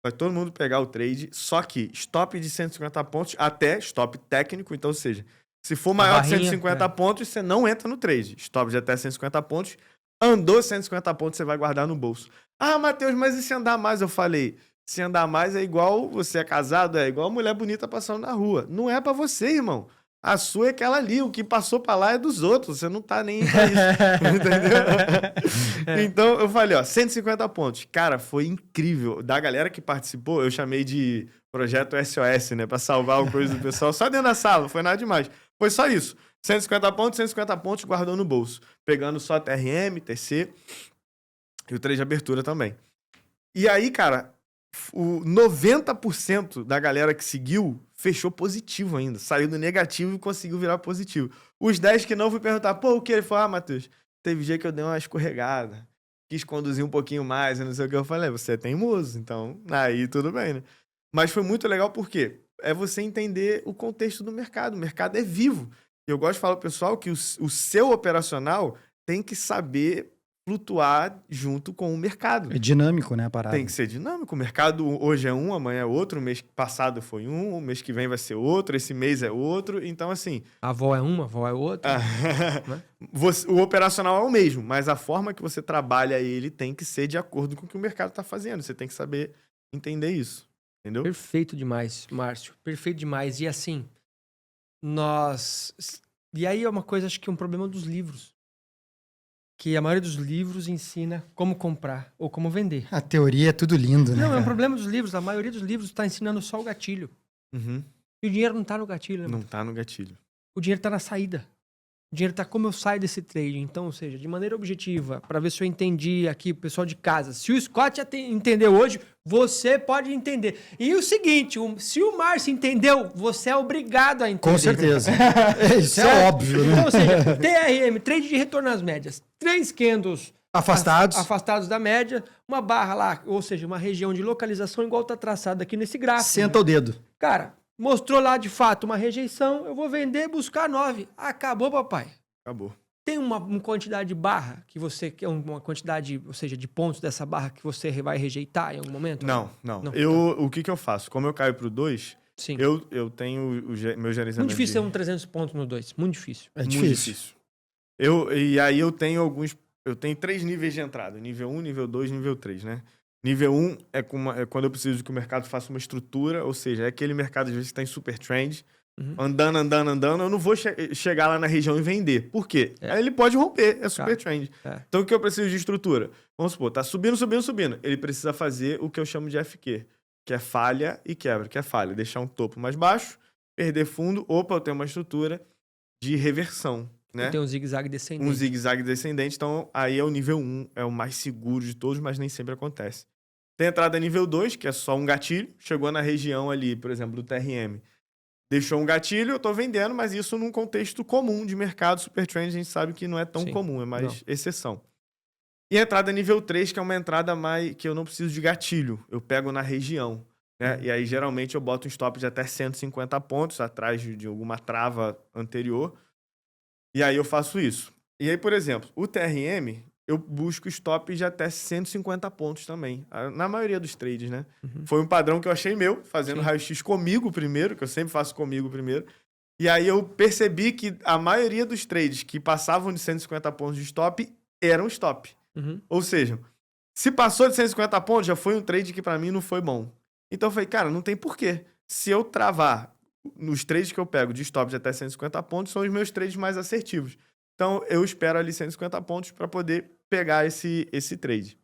Vai todo mundo pegar o trade, só que stop de 150 pontos até stop técnico, então, ou seja, se for maior de 150 pontos, você não entra no trade. Stop de até 150 pontos, andou 150 pontos, você vai guardar no bolso. Ah, Matheus, mas e se andar mais? Eu falei, se andar mais é igual, você é casado, é igual mulher bonita passando na rua. Não é pra você, irmão. A sua é aquela ali, o que passou pra lá é dos outros, você não tá nem pra isso, entendeu? Então, eu falei, 150 pontos. Cara, foi incrível. Da galera que participou, eu chamei de projeto SOS, né, pra salvar o coisa do pessoal, só dentro da sala, não foi nada demais. Foi só isso. 150 pontos, guardou no bolso. Pegando só TRM, TC e o trade de abertura também. E aí, cara, o 90% da galera que seguiu fechou positivo ainda. Saiu do negativo e conseguiu virar positivo. Os 10 que não, fui perguntar, pô, o que? Ele falou, Matheus, teve dia que eu dei uma escorregada. Quis conduzir um pouquinho mais, e não sei o que. Eu falei, você é teimoso, então aí tudo bem, né? Mas foi muito legal porque é você entender o contexto do mercado. O mercado é vivo. Eu gosto de falar pro pessoal que o seu operacional tem que saber flutuar junto com o mercado. É dinâmico, né, a parada? Tem que ser dinâmico. O mercado hoje é um, amanhã é outro, o mês passado foi um, o mês que vem vai ser outro, esse mês é outro. Então, assim... A avó é uma, a avó é outra. Né? O operacional é o mesmo, mas a forma que você trabalha ele tem que ser de acordo com o que o mercado está fazendo. Você tem que saber entender isso. Entendeu? Perfeito demais, Márcio. Perfeito demais. E assim, E aí é uma coisa, acho que é um problema dos livros. Que a maioria dos livros ensina como comprar ou como vender. A teoria é tudo lindo, né? Não, é um cara? problema dos livros. A maioria dos livros está ensinando só o gatilho. Uhum. E o dinheiro não está no gatilho, né? Não tá no gatilho. O dinheiro está na saída. O dinheiro está como eu saio desse trade. Então, ou seja, de maneira objetiva, para ver se eu entendi aqui, o pessoal de casa. Se o Scott entendeu hoje, você pode entender. E o seguinte, se o Márcio entendeu, você é obrigado a entender. Com certeza. Isso é Certo? óbvio, né? Então, ou seja, TRM, trade de retorno às médias. 3 candles afastados da média, uma barra lá, ou seja, uma região de localização igual está traçado aqui nesse gráfico. Senta o dedo. Cara, mostrou lá de fato uma rejeição, eu vou vender, buscar 9. Acabou, papai. Acabou. Tem uma quantidade de barra que você quer, uma quantidade, ou seja, de pontos dessa barra que você vai rejeitar em algum momento? Não. O que eu faço? Como eu caio pro 2, Sim. eu tenho meu gerenciamento. Muito difícil ter 300 pontos no 2. Muito difícil. É Muito difícil. E aí eu tenho 3 níveis de entrada. Nível 1, nível 2, nível 3, né? Nível 1 é quando eu preciso que o mercado faça uma estrutura, ou seja, é aquele mercado às vezes que está em super trend, andando, eu não vou chegar lá na região e vender. Por quê? Aí ele pode romper, é super trend. Então o que eu preciso de estrutura? Vamos supor, tá subindo. Ele precisa fazer o que eu chamo de FQ, que é falha e quebra, que é falha. Deixar um topo mais baixo, perder fundo, eu tenho uma estrutura de reversão. Né? Tem um zigue-zague descendente. Um zigue-zague descendente, então aí é o nível 1, é o mais seguro de todos, mas nem sempre acontece. Tem a entrada nível 2, que é só um gatilho, chegou na região ali, por exemplo, do TRM. Deixou um gatilho, eu tô vendendo, mas isso num contexto comum de mercado super trend, a gente sabe que não é tão comum, é mais exceção. E a entrada nível 3, que é uma entrada mais que eu não preciso de gatilho, eu pego na região. né? E aí, geralmente, eu boto um stop de até 150 pontos atrás de alguma trava anterior. E aí eu faço isso. E aí, por exemplo, o TRM, eu busco stop de até 150 pontos também. Na maioria dos trades, né? Foi um padrão que eu achei meu, fazendo raio-x comigo primeiro, que eu sempre faço comigo primeiro. E aí eu percebi que a maioria dos trades que passavam de 150 pontos de stop eram stop. Ou seja, se passou de 150 pontos, já foi um trade que pra mim não foi bom. Então eu falei, cara, não tem porquê. Se eu travar nos trades que eu pego de stop de até 150 pontos, são os meus trades mais assertivos. Então eu espero ali 150 pontos para poder pegar esse trade.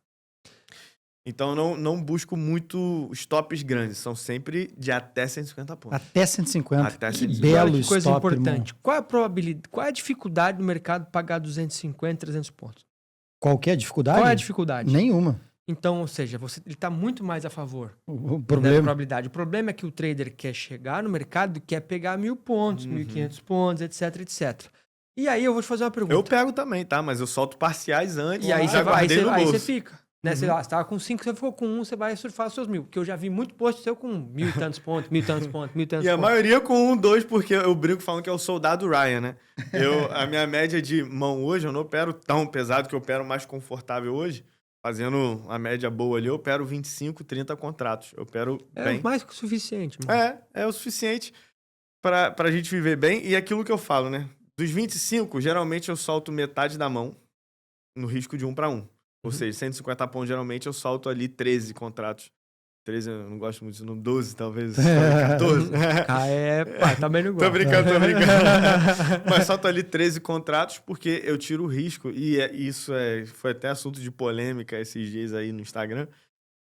Então não busco muito stops grandes, são sempre de até 150 pontos. Até 150. Até Que 150. belo Olha que coisa stop, importante. irmão. Qual é a probabilidade, qual é a dificuldade do mercado pagar 250, 300 pontos? Qual que é a dificuldade? Qual é a dificuldade? Nenhuma. Então, ou seja, ele está muito mais a favor O da problema... probabilidade. O problema é que o trader quer chegar no mercado e quer pegar 1.000 pontos, 1.500 pontos, etc, etc. E aí eu vou te fazer uma pergunta. Eu pego também, tá? Mas eu solto parciais antes. E aí já guardei no aí bolso. você fica. Né? Você estava com 5, você ficou com 1, você vai surfar os seus 1.000. Porque eu já vi muito post seu com 1.000 e tantos pontos, 1.000 e tantos pontos, 1.000 e tantos E a pontos. maioria com 1, 2, porque eu brinco falando que é o soldado Ryan, né? A minha média de mão hoje, eu não opero tão pesado, que eu opero mais confortável hoje. Fazendo a média boa ali, eu opero 25, 30 contratos. Eu opero bem. É mais que o suficiente. Mano. É o suficiente pra gente viver bem. E aquilo que eu falo, né? Dos 25, geralmente eu solto metade da mão no risco de 1 para 1. Ou seja, 150 pontos, geralmente eu solto ali 13 contratos. 13, eu não gosto muito, não, 12 talvez, 14. Também não gosto. Tô brincando. Mas solto ali 13 contratos porque eu tiro o risco. E foi até assunto de polêmica esses dias aí no Instagram.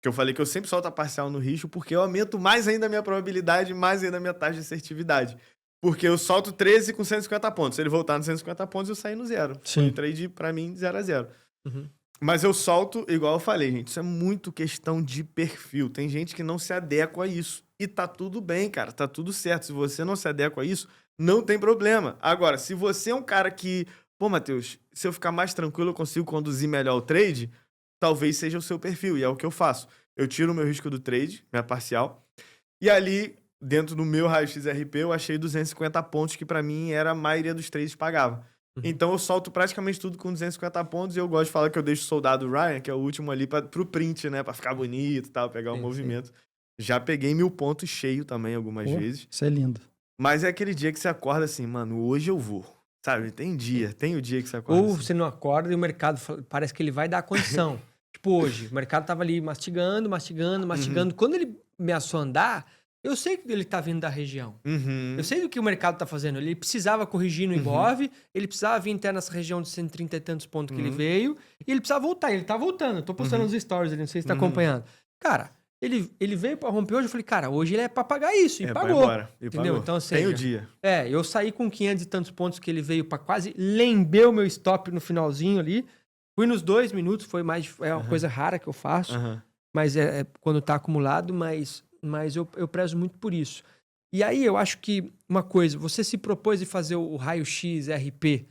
Que eu falei que eu sempre solto a parcial no risco porque eu aumento mais ainda a minha probabilidade, mais ainda a minha taxa de assertividade. Porque eu solto 13 com 150 pontos. Se ele voltar nos 150 pontos, eu saio no zero. Sim. Foi um trade, pra mim, 0 a 0. Mas eu solto, igual eu falei, gente, isso é muito questão de perfil. Tem gente que não se adequa a isso. E tá tudo bem, cara, tá tudo certo. Se você não se adequa a isso, não tem problema. Agora, se você é um cara que... Pô, Matheus, se eu ficar mais tranquilo, eu consigo conduzir melhor o trade, talvez seja o seu perfil. E é o que eu faço. Eu tiro o meu risco do trade, minha parcial, e ali... Dentro do meu raio-x RP, eu achei 250 pontos, que pra mim era a maioria dos trades pagava. Então eu solto praticamente tudo com 250 pontos e eu gosto de falar que eu deixo o soldado Ryan, que é o último ali, pro print, né? Pra ficar bonito e tal, pegar o movimento. Já peguei 1.000 pontos cheio também algumas vezes. Isso é lindo. Mas é aquele dia que você acorda assim, mano, hoje eu vou. Sabe? Tem o dia que você acorda Ou assim. você não acorda e o mercado parece que ele vai dar condição. Tipo hoje, o mercado tava ali mastigando. Quando ele ameaçou andar... Eu sei que ele tá vindo da região. Eu sei do que o mercado tá fazendo. Ele precisava corrigir no Ibov, ele precisava vir até nessa região de 130 e tantos pontos que ele veio, e ele precisava voltar. Ele tá voltando. Eu tô postando nos stories ali, não sei se tá acompanhando. Cara, ele veio pra romper hoje, eu falei, cara, hoje ele é pra pagar isso, e pagou. Embora, e entendeu? pagou. Então, seja, tem o dia. eu saí com 500 e tantos pontos que ele veio pra quase lember o meu stop no finalzinho ali. Fui nos 2 minutos, foi mais... É uma coisa rara que eu faço, mas é quando tá acumulado, mas eu prezo muito por isso. E aí eu acho que uma coisa, você se propôs de fazer o raio-x RP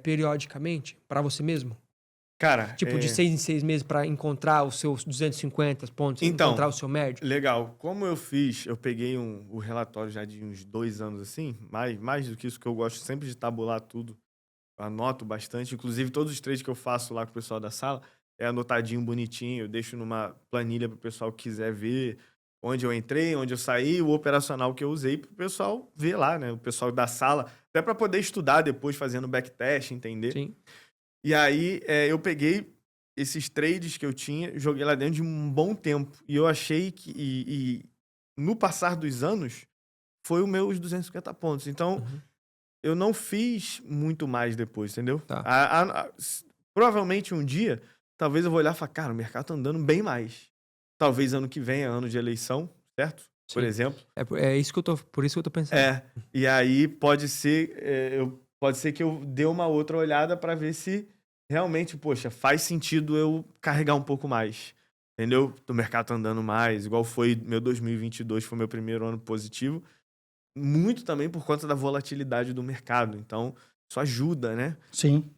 periodicamente para você mesmo? Cara, Tipo, de 6 em 6 meses para encontrar os seus 250 pontos, então, encontrar o seu médio? Legal. Como eu fiz, eu peguei o relatório já de uns 2 anos assim, mais do que isso, que eu gosto sempre de tabular tudo. Eu anoto bastante. Inclusive, todos os trades que eu faço lá com o pessoal da sala é anotadinho, bonitinho. Eu deixo numa planilha para o pessoal que quiser ver onde eu entrei, onde eu saí, o operacional que eu usei, para o pessoal ver lá, né? O pessoal da sala, até para poder estudar depois, fazendo backtest, entender. Sim. E aí, eu peguei esses trades que eu tinha, joguei lá dentro de um bom tempo. E eu achei que, e no passar dos anos, foi os meus 250 pontos. Então, eu não fiz muito mais depois, entendeu? Tá. Provavelmente um dia, talvez eu vou olhar e falar, cara, o mercado tá andando bem mais. Talvez ano que vem, ano de eleição, certo? Sim. Por exemplo. É isso que eu tô, por isso que eu tô pensando. E aí pode ser que eu dê uma outra olhada para ver se realmente, poxa, faz sentido eu carregar um pouco mais. Entendeu? O mercado tá andando mais, igual foi meu 2022, foi meu primeiro ano positivo. Muito também por conta da volatilidade do mercado. Então, isso ajuda, né? Sim.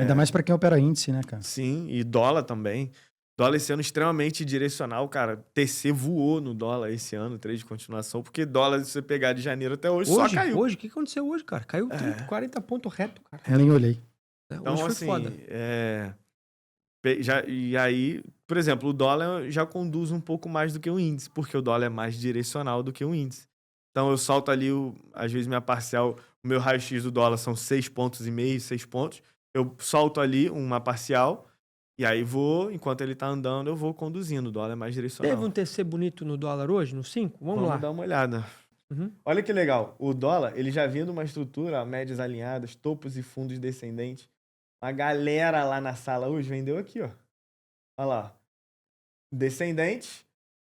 Ainda mais para quem opera índice, né, cara? Sim, e dólar também. Dólar esse ano extremamente direcional, cara. TC voou no dólar esse ano, trade de continuação, porque dólar, se você pegar de janeiro até hoje, só caiu. Hoje, o que aconteceu hoje, cara? Caiu 30, 40 pontos reto, cara. Eu nem olhei. Então, Hoje foi assim, foda. e aí, por exemplo, o dólar já conduz um pouco mais do que o índice, porque o dólar é mais direcional do que o índice. Então, eu solto ali, às vezes, minha parcial, o meu raio-x do dólar são 6,5 pontos, 6 pontos. Eu solto ali uma parcial, e aí enquanto ele tá andando, eu vou conduzindo. O dólar é mais direcional. Teve um TC bonito no dólar hoje, no 5? Vamos lá. dar uma olhada. Uhum. Olha que legal. O dólar, ele já vinha de uma estrutura, médias alinhadas, topos e fundos descendentes. A galera lá na sala hoje vendeu aqui, ó. Olha lá. Descendente,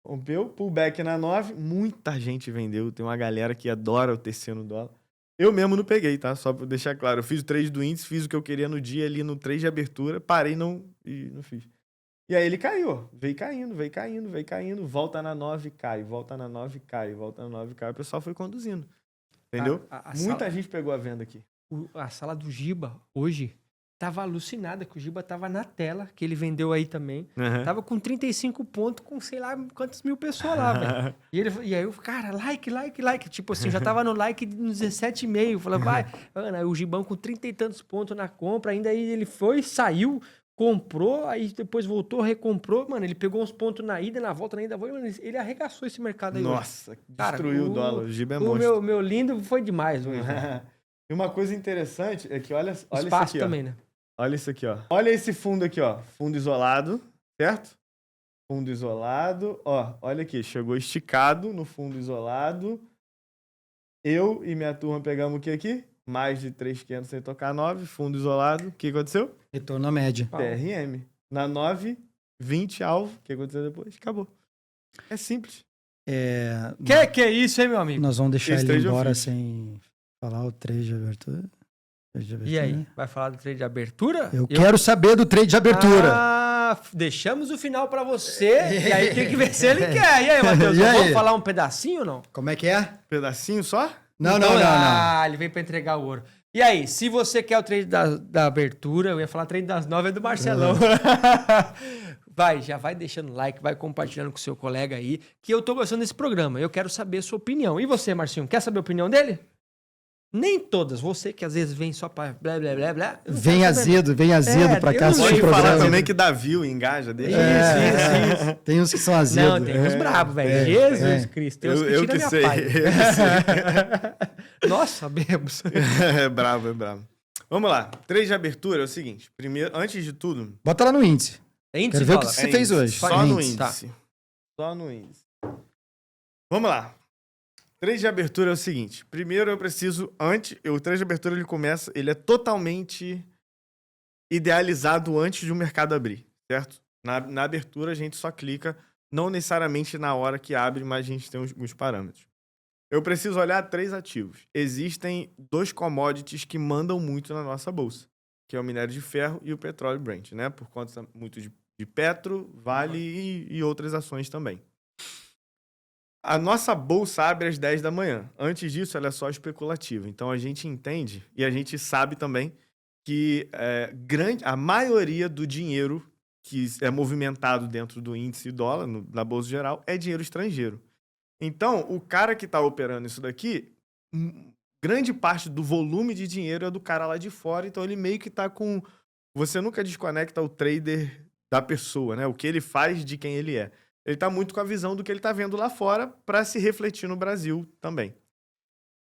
rompeu, pullback na 9. Muita gente vendeu. Tem uma galera que adora o TC no dólar. Eu mesmo não peguei, tá? Só pra deixar claro. Eu fiz o trade do índice, fiz o que eu queria no dia ali no trade de abertura, parei e não fiz. E aí ele caiu, ó. Veio caindo. Volta na 9, cai. Volta na 9, cai. Volta na 9, cai. O pessoal foi conduzindo. Entendeu? Muita gente pegou a venda aqui. A sala do Giba, hoje, tava alucinada que o Giba tava na tela, que ele vendeu aí também. Uhum. Tava com 35 pontos, com sei lá quantas mil pessoas lá, velho. E aí eu, cara, like. Tipo assim, já tava no like de 17,5. Falei, vai. Ana, o Gibão com 30 e tantos pontos na compra, ainda aí ele foi, saiu, comprou, aí depois voltou, recomprou. Mano, ele pegou uns pontos na ida, na volta, ainda foi. Mano, ele arregaçou esse mercado aí. Nossa, hoje. destruiu Cara, o dólar. O Giba é O monstro. meu lindo foi demais hoje. E uma coisa interessante é que olha isso Espaço aqui, também, ó. né? Olha isso aqui, ó. Olha esse fundo aqui, ó. Fundo isolado, certo? Fundo isolado, ó. Olha aqui, chegou esticado no fundo isolado. Eu e minha turma pegamos o que aqui? Mais de 3,500 sem tocar 9, fundo isolado. O que aconteceu? Retorno à média. TRM. Na 9, 20 alvo. O que aconteceu depois? Acabou. É simples. Que é isso, hein, meu amigo? Nós vamos deixar Esse ele trade eu embora fiz. sem falar o trade de abertura. E aí, vai falar do trade de abertura? Eu quero saber do trade de abertura. Deixamos o final pra você, e aí tem que ver se ele quer. E aí, Matheus, E aí? vamos falar um pedacinho ou não? Como é que é? Pedacinho só? Não. Ele veio pra entregar o ouro. E aí, se você quer o trade da abertura, eu ia falar trade das 9, é do Marcelão. Já vai deixando like, vai compartilhando com o seu colega aí, que eu tô gostando desse programa. Eu quero saber a sua opinião. E você, Marcinho, quer saber a opinião dele? Nem todas. Você que às vezes vem só pra blá, blá, blá, blá. Vem azedo pra eu cá não assistir sei o Pode falar programa. também que dá view, engaja, deixa. Isso. Tem uns que são azedos. Não, tem uns bravos, velho. Jesus Cristo. Tem uns que Eu tiram que minha sei. paz. Eu que sei. Nossa, sabemos. É bravo. Vamos lá. Trade de abertura é o seguinte. Primeiro, antes de tudo, Bota lá no índice. Índice Quero ver o que fala. você fez hoje. Só no Índice. índice. Só no índice. Vamos lá. Trade de abertura é o seguinte. Primeiro eu preciso, o trade de abertura ele é totalmente idealizado antes de o mercado abrir, certo? Na abertura a gente só clica, não necessariamente na hora que abre, mas a gente tem alguns parâmetros. Eu preciso olhar 3 ativos. Existem 2 commodities que mandam muito na nossa bolsa, que é o minério de ferro e o petróleo Brent, né? Por conta muito de Petro, Vale e outras ações também. A nossa bolsa abre às 10 da manhã. Antes disso, ela é só especulativa. Então, a gente entende e a gente sabe também que a maioria do dinheiro que é movimentado dentro do índice dólar, na bolsa geral, é dinheiro estrangeiro. Então, o cara que está operando isso daqui, grande parte do volume de dinheiro é do cara lá de fora. Então, ele meio que está com... Você nunca desconecta o trader da pessoa, né? O que ele faz de quem ele é. Ele está muito com a visão do que ele está vendo lá fora para se refletir no Brasil também.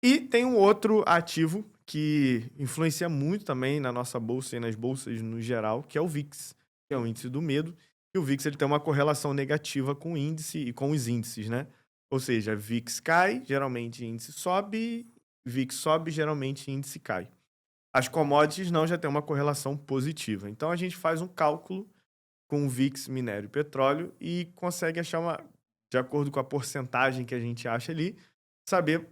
E tem um outro ativo que influencia muito também na nossa bolsa e nas bolsas no geral, que é o VIX, que é o índice do medo. E o VIX ele tem uma correlação negativa com o índice e com os índices, né? Ou seja, VIX cai, geralmente índice sobe, VIX sobe, geralmente índice cai. As commodities não, já tem uma correlação positiva. Então a gente faz um cálculo com o VIX, minério e petróleo e consegue achar de acordo com a porcentagem que a gente acha ali, saber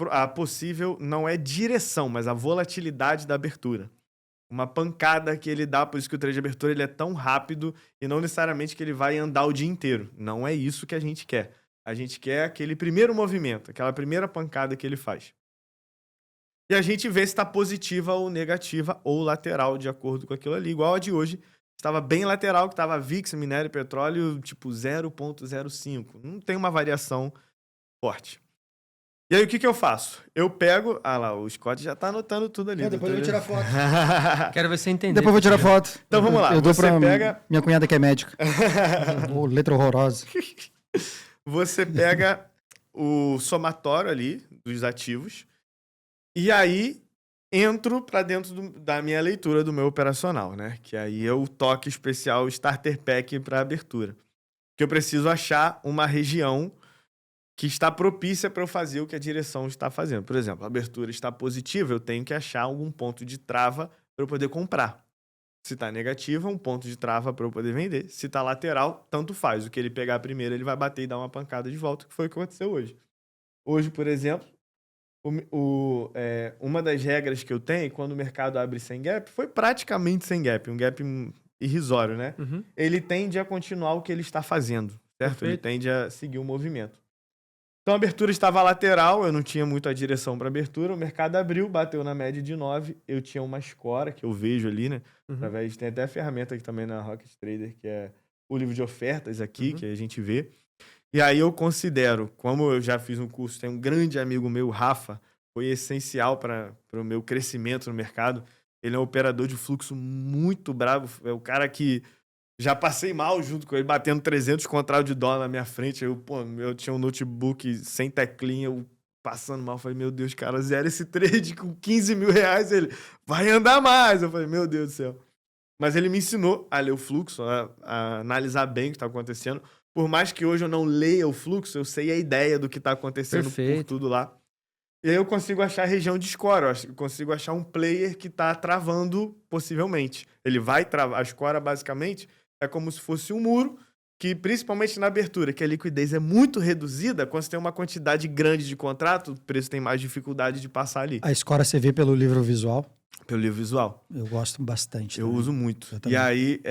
a possível, não é direção, mas a volatilidade da abertura. Uma pancada que ele dá, por isso que o trade de abertura ele é tão rápido e não necessariamente que ele vai andar o dia inteiro. Não é isso que a gente quer. A gente quer aquele primeiro movimento, aquela primeira pancada que ele faz. E a gente vê se está positiva ou negativa ou lateral de acordo com aquilo ali, igual a de hoje. estava bem lateral, que estava VIX, minério e petróleo, tipo 0,05. Não tem uma variação forte. E aí, o que eu faço? Eu pego... Ah lá, o Scott já tá anotando tudo ali. Depois eu vou tirar foto. Quero ver você entender. Depois eu vou tirar foto. Então vamos lá. Eu dou Você pra pega... minha cunhada que é médica. Ô, letra horrorosa. Você pega o somatório ali dos ativos e aí entro para dentro da minha leitura do meu operacional, né? Que aí é o toque especial Starter Pack para abertura. Que eu preciso achar uma região que está propícia para eu fazer o que a direção está fazendo. Por exemplo, a abertura está positiva, eu tenho que achar algum ponto de trava para eu poder comprar. Se está negativa, um ponto de trava para eu poder vender. Se está lateral, tanto faz. O que ele pegar primeiro, ele vai bater e dar uma pancada de volta, que foi o que aconteceu hoje. Hoje, por exemplo, uma das regras que eu tenho, quando o mercado abre sem gap, foi praticamente sem gap, um gap irrisório, né? Uhum. Ele tende a continuar o que ele está fazendo, certo? Perfeito. Ele tende a seguir o movimento. Então a abertura estava lateral, eu não tinha muito a direção para abertura, o mercado abriu, bateu na média de 9, eu tinha uma escora que eu vejo ali, né? Uhum. Através, tem até a ferramenta aqui também na Rocket Trader, que é o livro de ofertas aqui, que a gente vê. E aí eu considero, como eu já fiz um curso, tem um grande amigo meu, Rafa, foi essencial para o meu crescimento no mercado. Ele é um operador de fluxo muito bravo, é o cara que já passei mal junto com ele, batendo 300 contratos de dólar na minha frente. Eu tinha um notebook sem teclinha, eu passando mal. Falei, meu Deus, cara, zero esse trade com 15 mil reais. Ele vai andar mais. Eu falei, meu Deus do céu. Mas ele me ensinou a ler o fluxo, a analisar bem o que está acontecendo. Por mais que hoje eu não leia o fluxo, eu sei a ideia do que está acontecendo por tudo lá. E aí eu consigo achar a região de score, eu consigo achar um player que está travando possivelmente. Ele vai travar. A score, basicamente, é como se fosse um muro, que principalmente na abertura, que a liquidez é muito reduzida, quando você tem uma quantidade grande de contrato, o preço tem mais dificuldade de passar ali. A escora você vê pelo livro visual? Pelo livro visual. Eu gosto bastante. Eu também. uso muito. Eu também. E aí,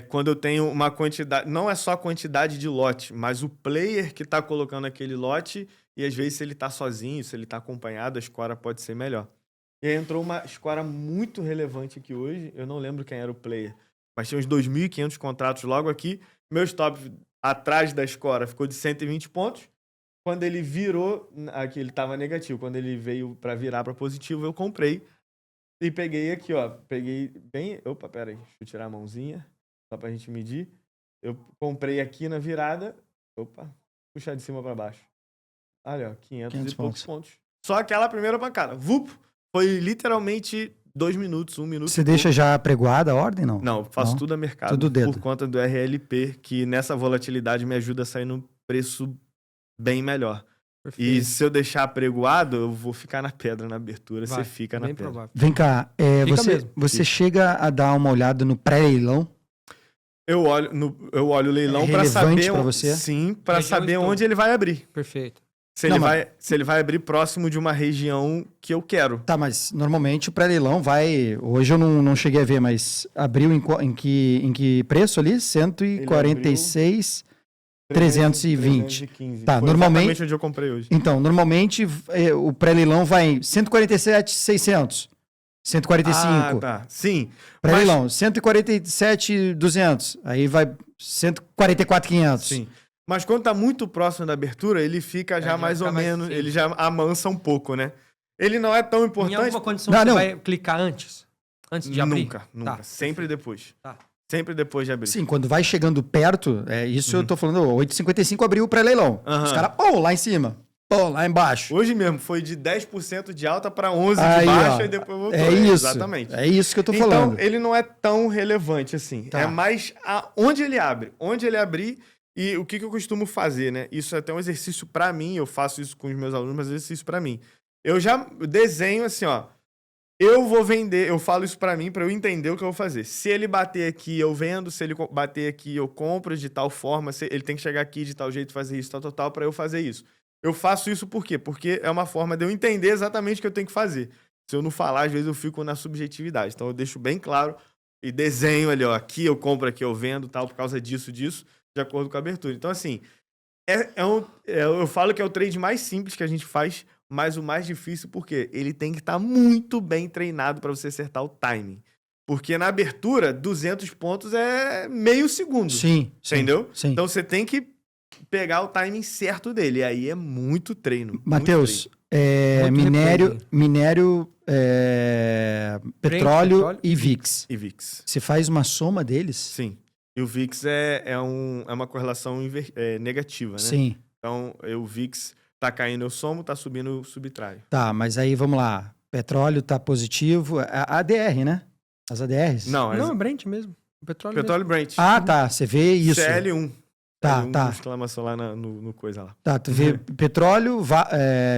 quando eu tenho uma quantidade... Não é só a quantidade de lote, mas o player que está colocando aquele lote, e às vezes se ele está sozinho, se ele está acompanhado, a escora pode ser melhor. E aí entrou uma escora muito relevante aqui hoje, eu não lembro quem era o player, mas tinha uns 2.500 contratos logo aqui. Meu stop atrás da escora ficou de 120 pontos. Quando ele virou, aqui ele estava negativo. Quando ele veio para virar para positivo, eu comprei. E peguei aqui, ó. Peguei bem... Opa, pera aí. Deixa eu tirar a mãozinha. Só pra gente medir. Eu comprei aqui na virada. Opa. Puxar de cima para baixo. Olha, ó. 500 e poucos pontos. Só aquela primeira pancada. Vup! Foi literalmente 2 minutos, 1 minuto. Você deixa já pregoada a ordem, não? Não, faço Não? tudo a mercado. Tudo dedo. Por conta do RLP, que nessa volatilidade me ajuda a sair no preço bem melhor. Perfeito. E se eu deixar pregoado, eu vou ficar na pedra na abertura, Vai, você fica na bem pedra. provável. Vem cá, Fica mesmo. você chega a dar uma olhada no pré-leilão? Eu olho o leilão É para relevante saber... pra você? Sim, para Região saber estudo. onde ele vai abrir. Perfeito. Se Não, ele vai abrir próximo de uma região que eu quero. Tá, mas normalmente o pré-leilão vai... Hoje eu não cheguei a ver, mas abriu em que preço ali? 146, 320. 315. Tá, Foi normalmente- exatamente onde eu comprei hoje. Então, normalmente o pré-leilão vai em 147,600. 145. Ah, tá. Sim. Pré-leilão, 147,200. Aí vai 144,500. Sim. Mas quando tá muito próximo da abertura, ele fica já já mais fica ou mais menos... simples. Ele já amansa um pouco, né? Ele não é tão Em importante... alguma condição Não, você não. vai clicar antes? Antes de abrir? Nunca, nunca. Tá, Sempre depois. Tá. Sempre depois de abrir. Sim, quando vai chegando perto, isso eu tô falando, 8,55 abriu o pré-leilão. Aham. Os caras, pô, lá em cima, pô, lá embaixo. Hoje mesmo, foi de 10% de alta para 11% de Aí, baixa ó, e depois voltou. é isso. Exatamente. É isso que eu tô Então, falando. ele não é tão relevante assim. Tá. É mais onde ele abre. Onde ele abrir e o que eu costumo fazer, né? Isso é até um exercício para mim. Eu faço isso com os meus alunos, mas é um exercício para mim. Eu já desenho assim, ó. Eu vou vender, eu falo isso para mim, para eu entender o que eu vou fazer. Se ele bater aqui, eu vendo. Se ele bater aqui, eu compro de tal forma. Se ele tem que chegar aqui de tal jeito, fazer isso, tal, para eu fazer isso. Eu faço isso por quê? Porque é uma forma de eu entender exatamente o que eu tenho que fazer. Se eu não falar, às vezes eu fico na subjetividade. Então eu deixo bem claro e desenho ali, ó. Aqui eu compro, aqui eu vendo, tal, por causa disso, de acordo com a abertura. Então, assim, eu falo que é o trade mais simples que a gente faz, mas o mais difícil porque ele tem que estar muito bem treinado para você acertar o timing. Porque na abertura, 200 pontos é meio segundo. Sim. Entendeu? Sim. Então você tem que pegar o timing certo dele. E aí é muito treino. Matheus, Muito minério, petróleo e VIX. E VIX. Você faz uma soma deles? Sim. E o VIX é uma correlação negativa, né? Sim. Então, o VIX tá caindo, eu somo, tá subindo, eu subtraio. Tá, mas aí vamos lá. Petróleo tá positivo. A ADR, né? As ADRs? Não, Não, é Brent mesmo. Petróleo petróleo Brent. Ah, tá. Você vê isso. CL1. Tá, L1 tá. exclamação lá no coisa lá. Tá, tu vê petróleo,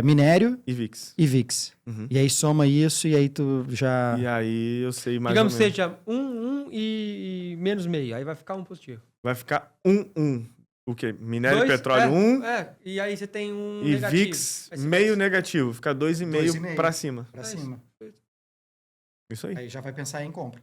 minério E VIX. e VIX. Uhum. E aí soma isso e aí tu já... E aí eu sei mais Digamos ou que menos. seja 1 e menos meio. Aí vai ficar um positivo. Vai ficar 1. O quê? Minério e 2, petróleo 1 e aí você tem um e negativo. VIX Aí você meio faz- negativo. Fica 2,5 2,5. pra cima. Pra É cima. Isso aí. Aí já vai pensar em compra.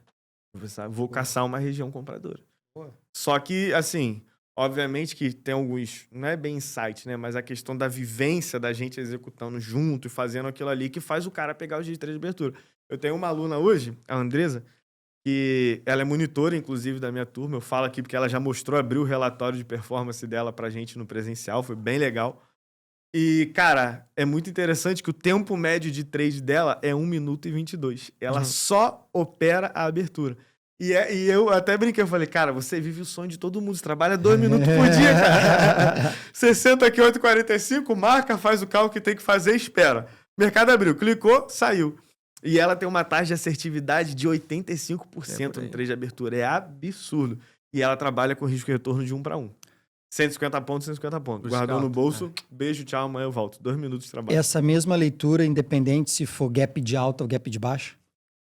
Vou caçar uma região compradora. Boa. Só que, assim, obviamente que tem alguns... Não é bem insight, né? Mas a questão da vivência da gente executando junto e fazendo aquilo ali que faz o cara pegar os dias de três de abertura. Eu tenho uma aluna hoje, a Andresa, que ela é monitora, inclusive, da minha turma. Eu falo aqui porque ela já mostrou, abriu o relatório de performance dela pra gente no presencial. Foi bem legal. E, cara, é muito interessante que o tempo médio de trade dela é 1 minuto e 22. Ela só opera a abertura. E eu até brinquei, eu falei, cara, você vive o sonho de todo mundo, você trabalha 2 minutos por dia, cara. Você senta aqui 8h45, marca, faz o cálculo que tem que fazer e espera. Mercado abriu, clicou, saiu. E ela tem uma taxa de assertividade de 85% no trade de abertura. É absurdo. E ela trabalha com risco de retorno de 1 para 1. 150 pontos, 150 pontos. Busca Guardou no alto, bolso, beijo, tchau, amanhã eu volto. 2 minutos de trabalho. Essa mesma leitura, independente se for gap de alta ou gap de baixa?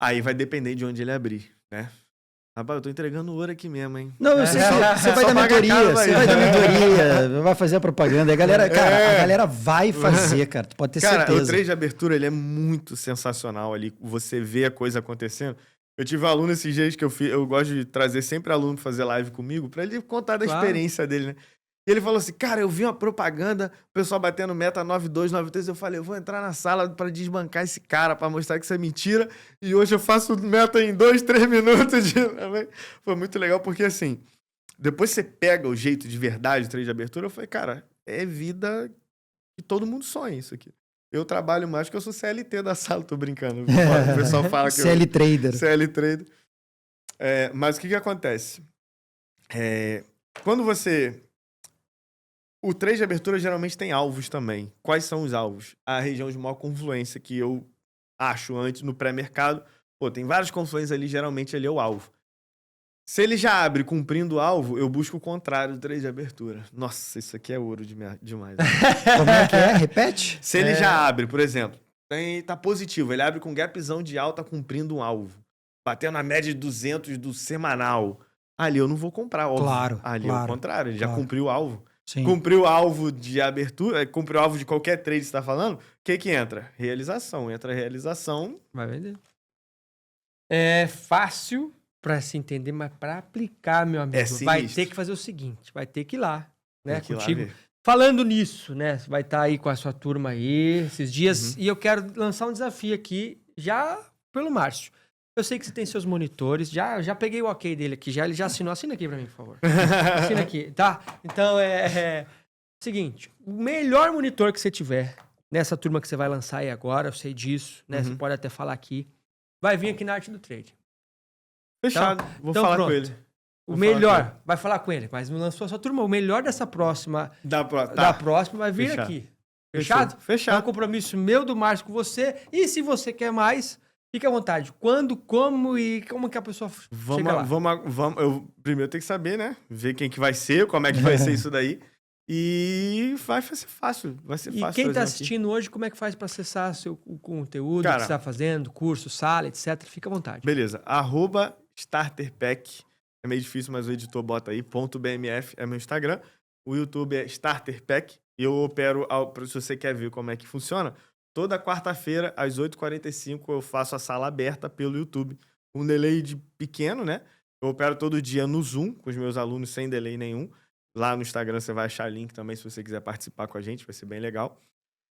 Aí vai depender de onde ele abrir, né? Rapaz, eu tô entregando ouro aqui mesmo, hein? Não, eu sei que você vai Só dar paga mentoria, caro, você vai. vai dar mentoria, vai fazer a propaganda. E a galera, cara, a galera vai fazer, cara. Tu pode ter Cara, o certeza. trade de abertura, ele é muito sensacional ali. Você vê a coisa acontecendo. Eu tive um aluno esses dias que eu gosto de trazer sempre aluno pra fazer live comigo, pra ele contar da Claro. experiência dele, né? E ele falou assim, cara, eu vi uma propaganda, o pessoal batendo meta 9,2, 9,3, eu falei, eu vou entrar na sala pra desbancar esse cara, pra mostrar que isso é mentira, e hoje eu faço meta em 2, 3 minutos. Foi muito legal, porque assim, depois você pega o jeito de verdade do trade de abertura, eu falei, cara, é vida que todo mundo sonha isso aqui. Eu trabalho mais porque eu sou CLT da sala, tô brincando. O pessoal fala que CL Trader. CL Trader. Mas o que acontece? Quando você... O trade de abertura geralmente tem alvos também. Quais são os alvos? A região de maior confluência que eu acho antes no pré-mercado. Pô, tem várias confluências ali, geralmente ali é o alvo. Se ele já abre cumprindo o alvo, eu busco o contrário do trade de abertura. Nossa, isso aqui é ouro demais. Como é que é? Repete? Se ele já abre, por exemplo, tá positivo, ele abre com gapzão de alta cumprindo um alvo, batendo a média de 200 do semanal, ali eu não vou comprar, óbvio. Claro, Ali é claro, o contrário, ele já claro. cumpriu o alvo. Sim. Cumpriu o alvo de abertura, cumpriu o alvo de qualquer trade que você tá falando, o que entra? Realização. Entra a realização. Vai vender. É fácil pra se entender, mas pra aplicar, meu amigo, vai sinistro. ter que fazer o seguinte, vai ter que ir lá, né, Tem que ir lá contigo. ver. Falando nisso, né, você vai estar aí com a sua turma aí esses dias, e eu quero lançar um desafio aqui já pelo Márcio. Eu sei que você tem seus monitores, já peguei o ok dele aqui, ele já assinou. Assina aqui pra mim, por favor. Assina aqui, tá? Então, seguinte, o melhor monitor que você tiver nessa turma que você vai lançar aí agora, eu sei disso, né? Você pode até falar aqui. Vai vir aqui na Arte do Trade. Fechado. Vou então falar pronto. com ele. O Vou falar com melhor, vai falar com ele, mas não lançou a sua turma. O melhor dessa próxima, Da da próxima vai vir Fechado. aqui. Fechado? É um Fechado. compromisso meu do Márcio com você. E se você quer mais, fique à vontade. Quando, como e como que a pessoa chega lá. Vamos, eu primeiro tenho que saber, né? Ver quem que vai ser, como é que vai ser isso daí. E vai ser fácil. Vai ser E fácil. quem trazer está aqui. assistindo hoje, como é que faz para acessar o conteúdo Cara, que você está fazendo, curso, sala, etc. Fica à vontade. Beleza. @StarterPack. É meio difícil, mas o editor bota aí. .bmf é meu Instagram. O YouTube é StarterPack. E eu opero, se você quer ver como é que funciona, toda quarta-feira, às 8h45, eu faço a sala aberta pelo YouTube. Um delay pequeno, né? Eu opero todo dia no Zoom, com os meus alunos, sem delay nenhum. Lá no Instagram você vai achar link também, se você quiser participar com a gente, vai ser bem legal.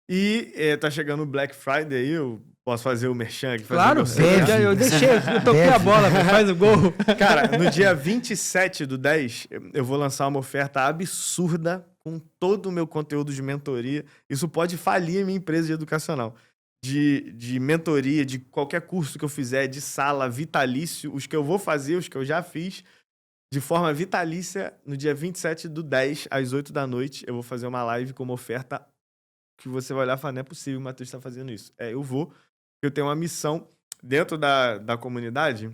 E tá chegando o Black Friday aí, eu posso fazer o merchan aqui? Claro, eu deixei, eu toquei a bola, faz o gol. Cara, no dia 27/10, eu vou lançar uma oferta absurda com todo o meu conteúdo de mentoria. Isso pode falir a minha empresa de educacional. De mentoria, de qualquer curso que eu fizer, de sala, vitalício, os que eu vou fazer, os que eu já fiz, de forma vitalícia, no dia 27/10, às 8 da noite, eu vou fazer uma live com uma oferta que você vai olhar e falar, não é possível o Matheus está fazendo isso. Eu vou, eu tenho uma missão dentro da comunidade,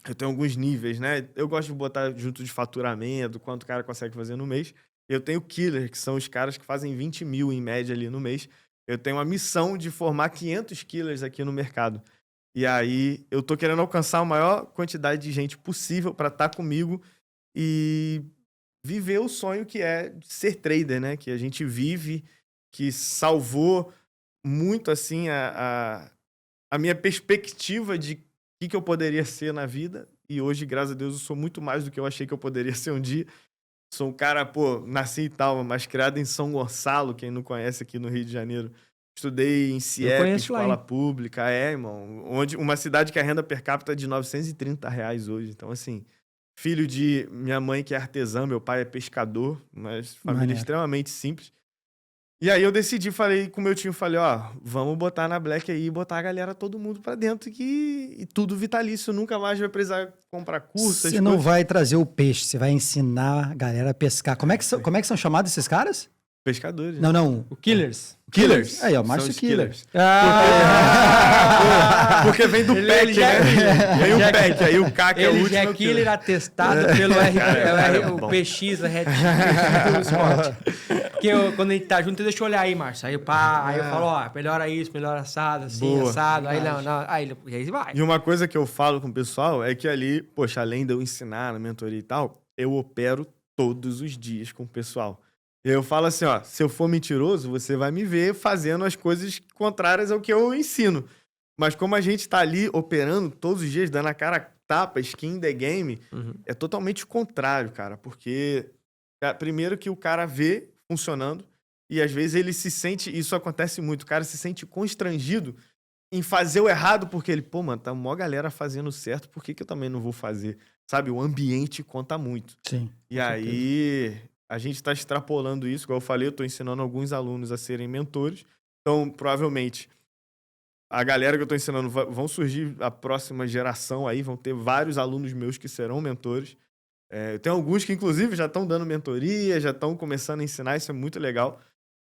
eu tenho alguns níveis, né? Eu gosto de botar junto de faturamento, quanto o cara consegue fazer no mês. Eu tenho killer, que são os caras que fazem 20 mil em média ali no mês. Eu tenho uma missão de formar 500 killers aqui no mercado. E aí, eu tô querendo alcançar a maior quantidade de gente possível para estar comigo e viver o sonho que é ser trader, né? Que a gente vive, que salvou muito, assim, a minha perspectiva de o que eu poderia ser na vida. E hoje, graças a Deus, eu sou muito mais do que eu achei que eu poderia ser um dia. Sou um cara, nasci e tal, mas criado em São Gonçalo, quem não conhece aqui no Rio de Janeiro. Estudei em CIEP, escola pública, irmão. Uma cidade que a renda per capita é de R$930 hoje. Então, assim, filho de minha mãe que é artesã, meu pai é pescador, mas família extremamente simples. E aí eu decidi, falei com meu time, falei, vamos botar na Black aí, botar a galera, todo mundo pra dentro, e tudo vitalício, nunca mais vai precisar comprar curso. Você não vai trazer o peixe, você vai ensinar a galera a pescar. Como é que são chamados esses caras? Pescadores. Não. O Killers. Killers. Aí, Márcio Killers. Porque vem do PEC, né? Vem o PEC, aí o CAC é o último. Ele já é killer atestado pelo o PX, a Red Porque quando a gente tá junto, deixa eu olhar aí, Márcio. Aí eu falo, melhora isso, melhora assado, assim, assado. Aí não. Aí vai. E uma coisa que eu falo com o pessoal é que ali, poxa, além de eu ensinar na mentoria e tal, eu opero todos os dias com o pessoal. Eu falo assim, se eu for mentiroso, você vai me ver fazendo as coisas contrárias ao que eu ensino. Mas como a gente tá ali operando todos os dias, dando a cara a tapa, skin the game, é totalmente o contrário, cara. Porque, primeiro que o cara vê funcionando e às vezes ele se sente, isso acontece muito, o cara se sente constrangido em fazer o errado porque ele, mano, tá uma galera fazendo certo, por que eu também não vou fazer? Sabe, o ambiente conta muito. Sim. E aí... A gente está extrapolando isso, igual eu falei, eu estou ensinando alguns alunos a serem mentores. Então, provavelmente, a galera que eu estou ensinando vão surgir a próxima geração aí, vão ter vários alunos meus que serão mentores. Eu tenho alguns que, inclusive, já estão dando mentoria, já estão começando a ensinar, isso é muito legal.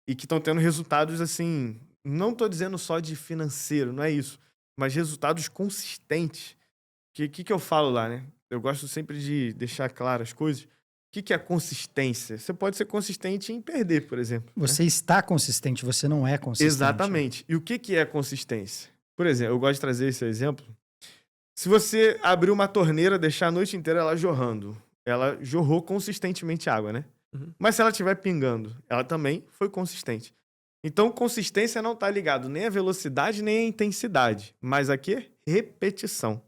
E que estão tendo resultados, assim, não estou dizendo só de financeiro, não é isso, mas resultados consistentes. O que eu falo lá, né? Eu gosto sempre de deixar claras as coisas. O que é consistência? Você pode ser consistente em perder, por exemplo. Você está consistente, você não é consistente. Exatamente. E o que é consistência? Por exemplo, eu gosto de trazer esse exemplo. Se você abrir uma torneira, deixar a noite inteira ela jorrando, ela jorrou consistentemente água, né? Mas se ela estiver pingando, ela também foi consistente. Então, consistência não está ligado nem à velocidade, nem à intensidade. Mas a quê? Repetição.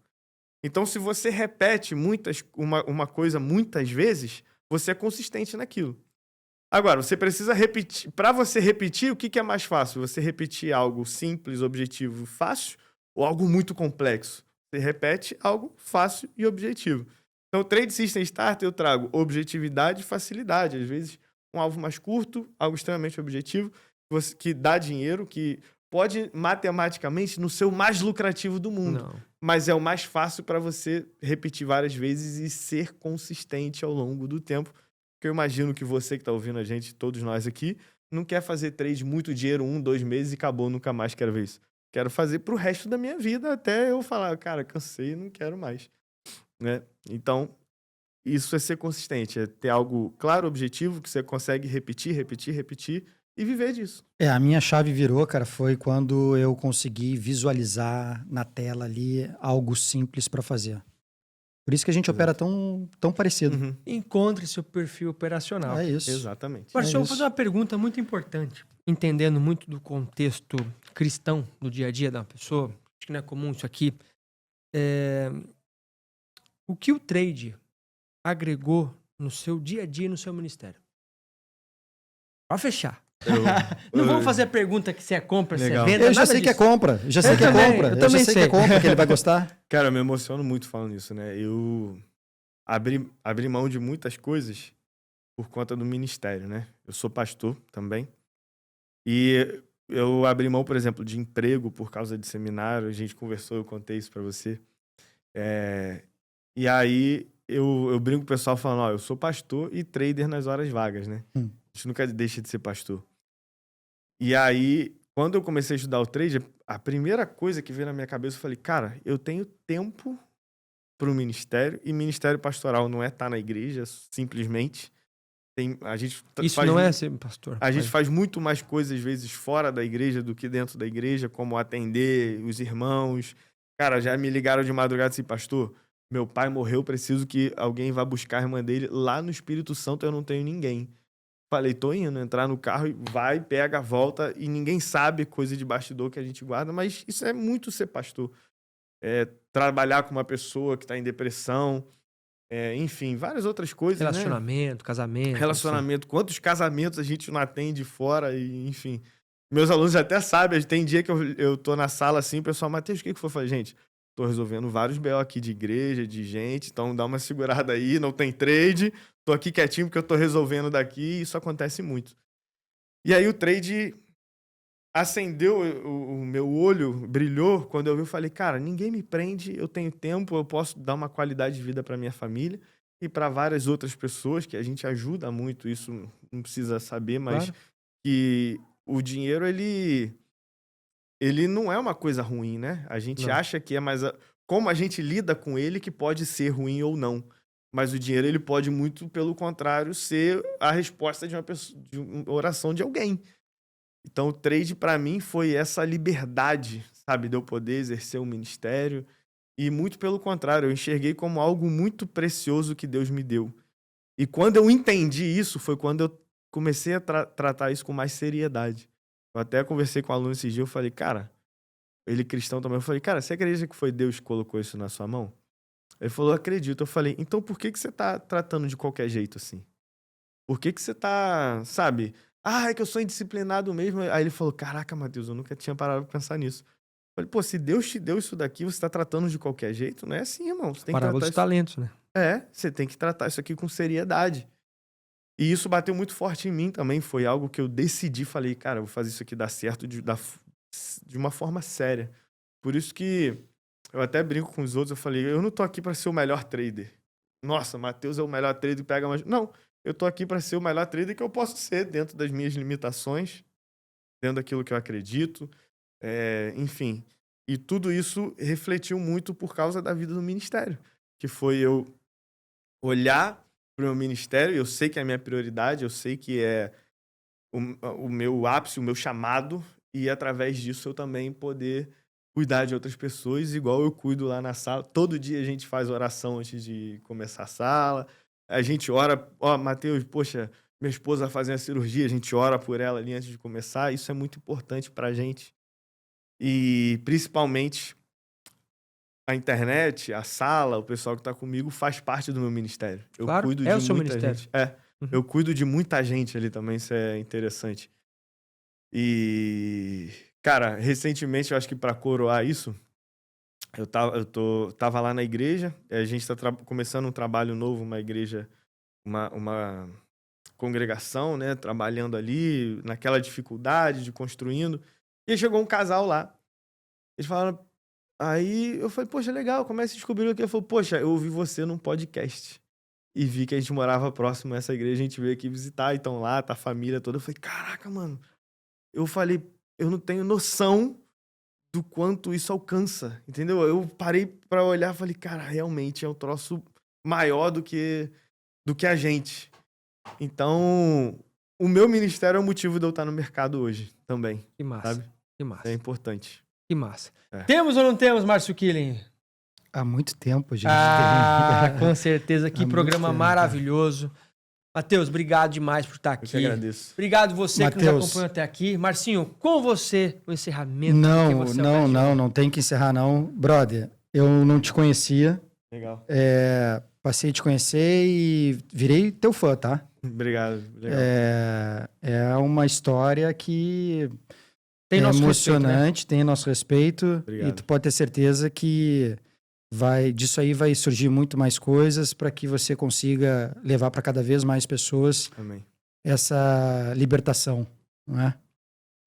Então, se você repete uma coisa muitas vezes, você é consistente naquilo. Agora, você precisa repetir. Para você repetir, o que é mais fácil? Você repetir algo simples, objetivo, fácil, ou algo muito complexo? Você repete algo fácil e objetivo. Então, o Trade System Starter eu trago objetividade e facilidade. Às vezes, um alvo mais curto, algo extremamente objetivo, que dá dinheiro, que pode matematicamente não ser o mais lucrativo do mundo. Não. Mas é o mais fácil para você repetir várias vezes e ser consistente ao longo do tempo. Porque eu imagino que você que está ouvindo a gente, todos nós aqui, não quer fazer trade, muito dinheiro, 1, 2 meses e acabou, nunca mais quero ver isso. Quero fazer pro resto da minha vida até eu falar, cara, cansei, não quero mais. Né? Então, isso é ser consistente, é ter algo claro, objetivo, que você consegue repetir e viver disso. A minha chave virou, cara, foi quando eu consegui visualizar na tela ali algo simples para fazer. Por isso que a gente opera tão parecido. Encontre seu perfil operacional. É isso. Exatamente. Marcelo, eu vou fazer uma pergunta muito importante. Entendendo muito do contexto cristão do dia a dia da pessoa, acho que não é comum isso aqui. O que o trade agregou no seu dia a dia e no seu ministério? Para fechar. Não vamos fazer a pergunta que se é compra, se é Legal. venda, Eu já nada sei que é disso. compra. Eu já sei Eu que é também, compra. eu Eu também já sei que é sei. compra, que ele vai gostar. Cara, eu me emociono muito falando isso, né? Eu abri mão de muitas coisas por conta do ministério, né? Eu sou pastor também. E eu abri mão, por exemplo, de emprego por causa de seminário. A gente conversou, eu contei isso pra você. E aí eu brinco com o pessoal falando, ó, eu sou pastor e trader nas horas vagas, né? A gente nunca deixa de ser pastor. E aí, quando eu comecei a estudar o trade, a primeira coisa que veio na minha cabeça, eu falei, cara, eu tenho tempo pro ministério, e ministério pastoral não é estar na igreja, simplesmente. A gente Isso faz não é ser pastor. A gente faz muito mais coisas, às vezes, fora da igreja do que dentro da igreja, como atender os irmãos. Cara, já me ligaram de madrugada assim, pastor, meu pai morreu, preciso que alguém vá buscar a irmã dele. Lá no Espírito Santo eu não tenho ninguém. Falei, tô indo, entrar no carro, e vai, pega, volta, e ninguém sabe coisa de bastidor que a gente guarda, mas isso é muito ser pastor. Trabalhar com uma pessoa que está em depressão, enfim, várias outras coisas, Relacionamento, casamento. né? Relacionamento, quantos casamentos a gente não atende fora, e enfim. Meus alunos até sabem, tem dia que eu tô na sala assim, o pessoal, Matheus, o que foi? Eu falei, gente, tô resolvendo vários BO aqui de igreja, de gente, então dá uma segurada aí, não tem trade, tô aqui quietinho porque eu tô resolvendo daqui, e isso acontece muito. E aí o trade acendeu, o meu olho brilhou quando eu vi, eu falei, cara, ninguém me prende, eu tenho tempo, eu posso dar uma qualidade de vida para minha família e para várias outras pessoas, que a gente ajuda muito, isso não precisa saber, mas Claro. que o dinheiro, ele não é uma coisa ruim, né? A gente Não. acha que é, mas como a gente lida com ele que pode ser ruim ou não. Mas o dinheiro, ele pode muito, pelo contrário, ser a resposta de uma pessoa, de uma oração de alguém. Então, o trade, para mim, foi essa liberdade, sabe? De eu poder exercer o ministério. E muito pelo contrário, eu enxerguei como algo muito precioso que Deus me deu. E quando eu entendi isso, foi quando eu comecei a tratar isso com mais seriedade. Eu até conversei com um aluno esses dias, eu falei, cara, ele cristão também, eu falei, cara, você acredita que foi Deus que colocou isso na sua mão? Ele falou, acredito. Eu falei, então por que você tá tratando de qualquer jeito assim? Por que você tá, sabe... Ah, é que eu sou indisciplinado mesmo. Aí ele falou, caraca, Matheus, eu nunca tinha parado pra pensar nisso. Eu falei, pô, se Deus te deu isso daqui, você tá tratando de qualquer jeito? Não é assim, irmão. Você tem que Parábola tratar dos talentos, né? você tem que tratar isso aqui com seriedade. E isso bateu muito forte em mim também. Foi algo que eu decidi, falei, cara, eu vou fazer isso aqui dar certo de uma forma séria. Por isso que eu até brinco com os outros, eu falei, eu não tô aqui pra ser o melhor trader. Nossa, Matheus é o melhor trader que pega mais... Não. Eu tô aqui para ser o melhor trader que eu posso ser dentro das minhas limitações, dentro daquilo que eu acredito, enfim. E tudo isso refletiu muito por causa da vida do ministério, que foi eu olhar para o meu ministério, eu sei que é a minha prioridade, eu sei que é o meu ápice, o meu chamado, e através disso eu também poder cuidar de outras pessoas, igual eu cuido lá na sala. Todo dia a gente faz oração antes de começar a sala. A gente ora, Matheus, poxa, minha esposa vai fazer a cirurgia, a gente ora por ela ali antes de começar. Isso é muito importante pra gente. E principalmente a internet, a sala, o pessoal que tá comigo faz parte do meu ministério. Eu Claro, cuido é de o seu muita ministério. gente. Uhum. Eu cuido de muita gente ali também, isso é interessante. E, cara, recentemente, eu acho que pra coroar isso, eu tava lá na igreja, a gente tá começando um trabalho novo, uma igreja, uma congregação, né, trabalhando ali, naquela dificuldade de construindo, e aí chegou um casal lá, eles falaram, aí eu falei, poxa, legal, como é que você descobriu aqui? Eu falei, poxa, eu ouvi você num podcast, e vi que a gente morava próximo a essa igreja, a gente veio aqui visitar, então lá, tá a família toda, eu falei, caraca, mano, eu falei, eu não tenho noção do quanto isso alcança, entendeu? Eu parei pra olhar e falei, cara, realmente é um troço maior do que a gente. Então, o meu ministério é o motivo de eu estar no mercado hoje também, Que massa. sabe? Que massa. É importante. Que massa. É. Temos ou não temos, Márcio Killing? Há muito tempo, gente. Com certeza. Que Há muito programa tempo, maravilhoso. Matheus, obrigado demais por estar Eu que aqui. agradeço. Obrigado você que nos Matheus. acompanhou até aqui. Marcinho, com você, o encerramento. porque você é o mestre. Não tem que encerrar não. Brother, eu não te conhecia. Legal. Passei a te conhecer e virei teu fã, tá? Obrigado. Legal. É uma história que Tem é nosso emocionante, tem nosso respeito. Obrigado. E tu pode ter certeza que disso aí vai surgir muito mais coisas para que você consiga levar para cada vez mais pessoas Amém. essa libertação, não é?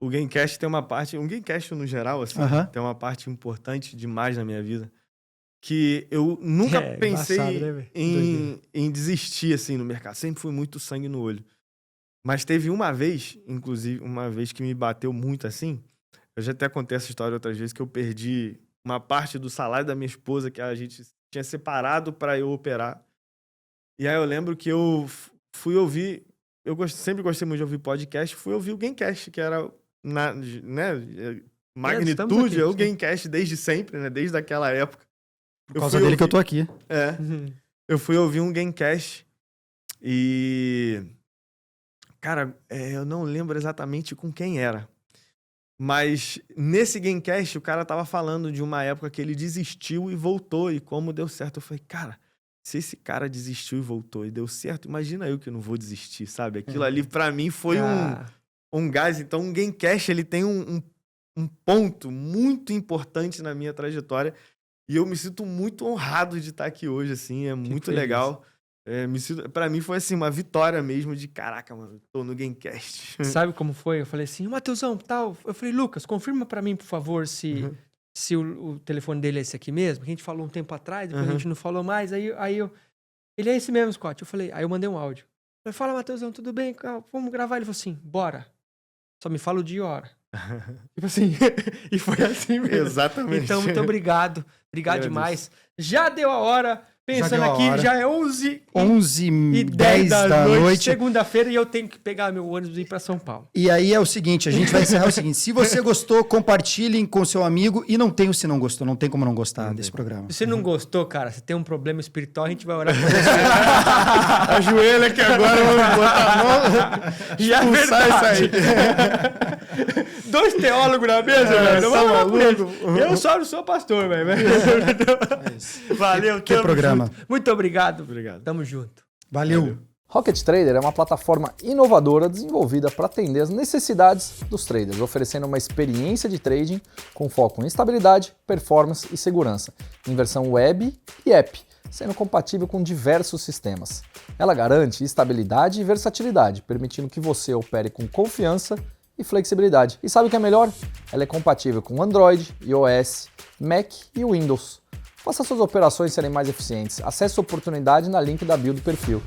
O Gamecast tem uma parte... O Gamecast, no geral, assim, Aham. tem uma parte importante demais na minha vida. Que eu nunca pensei embaçado, né, velho? em desistir, assim, no mercado. Sempre fui muito sangue no olho. Mas teve uma vez, inclusive, uma vez que me bateu muito assim. Eu já até contei essa história outras vezes, que eu perdi uma parte do salário da minha esposa que a gente tinha separado para eu operar. E aí eu lembro que eu fui ouvir... sempre gostei muito de ouvir podcast. Fui ouvir o Gamecast, que era... magnitude, é o Gamecast desde sempre, né? Desde aquela época. Por causa dele que eu tô aqui. Eu fui ouvir um Gamecast e... Cara, eu não lembro exatamente com quem era. Mas nesse Gamecast o cara tava falando de uma época que ele desistiu e voltou e como deu certo. Eu falei, cara, se esse cara desistiu e voltou e deu certo, imagina eu que não vou desistir, sabe? Aquilo ali pra mim foi um gás. Então o Gamecast, ele tem um ponto muito importante na minha trajetória. E eu me sinto muito honrado de estar aqui hoje, assim, muito legal. Pra mim foi, assim, uma vitória mesmo de, caraca, mano, tô no Gamecast. Sabe como foi? Eu falei assim, Matheusão, tal. Eu falei, Lucas, confirma pra mim, por favor, se o telefone dele é esse aqui mesmo. Que a gente falou um tempo atrás, depois a gente não falou mais. Aí ele é esse mesmo, Scott. Eu falei, aí eu mandei um áudio. Eu falei, fala, Matheusão, tudo bem? Vamos gravar? Ele falou assim, bora. Só me fala o dia e a hora. Tipo assim, e foi assim mesmo. Exatamente. Então, muito obrigado. Obrigado demais. Já deu a hora. Pensando aqui, já é 11h10 da noite. Segunda-feira, e eu tenho que pegar meu ônibus e ir pra São Paulo. E aí é o seguinte, a gente vai encerrar o seguinte. Se você gostou, compartilhem com seu amigo. E não tem o se não gostou, não tem como não gostar desse programa. Se você não gostou, cara, você tem um problema espiritual, a gente vai orar por você. Ajoelha que agora vamos botar a mão. E é verdade. Dois teólogos na mesa, velho. Não vamos orar por eles. Eu só não sou pastor, velho. Valeu, que programa. Muito obrigado. Obrigado. Tamo junto. Valeu. Rocket Trader é uma plataforma inovadora desenvolvida para atender as necessidades dos traders, oferecendo uma experiência de trading com foco em estabilidade, performance e segurança, em versão web e app, sendo compatível com diversos sistemas. Ela garante estabilidade e versatilidade, permitindo que você opere com confiança e flexibilidade. E sabe o que é melhor? Ela é compatível com Android, iOS, Mac e Windows. Faça suas operações serem mais eficientes. Acesse a oportunidade na link da bio do perfil.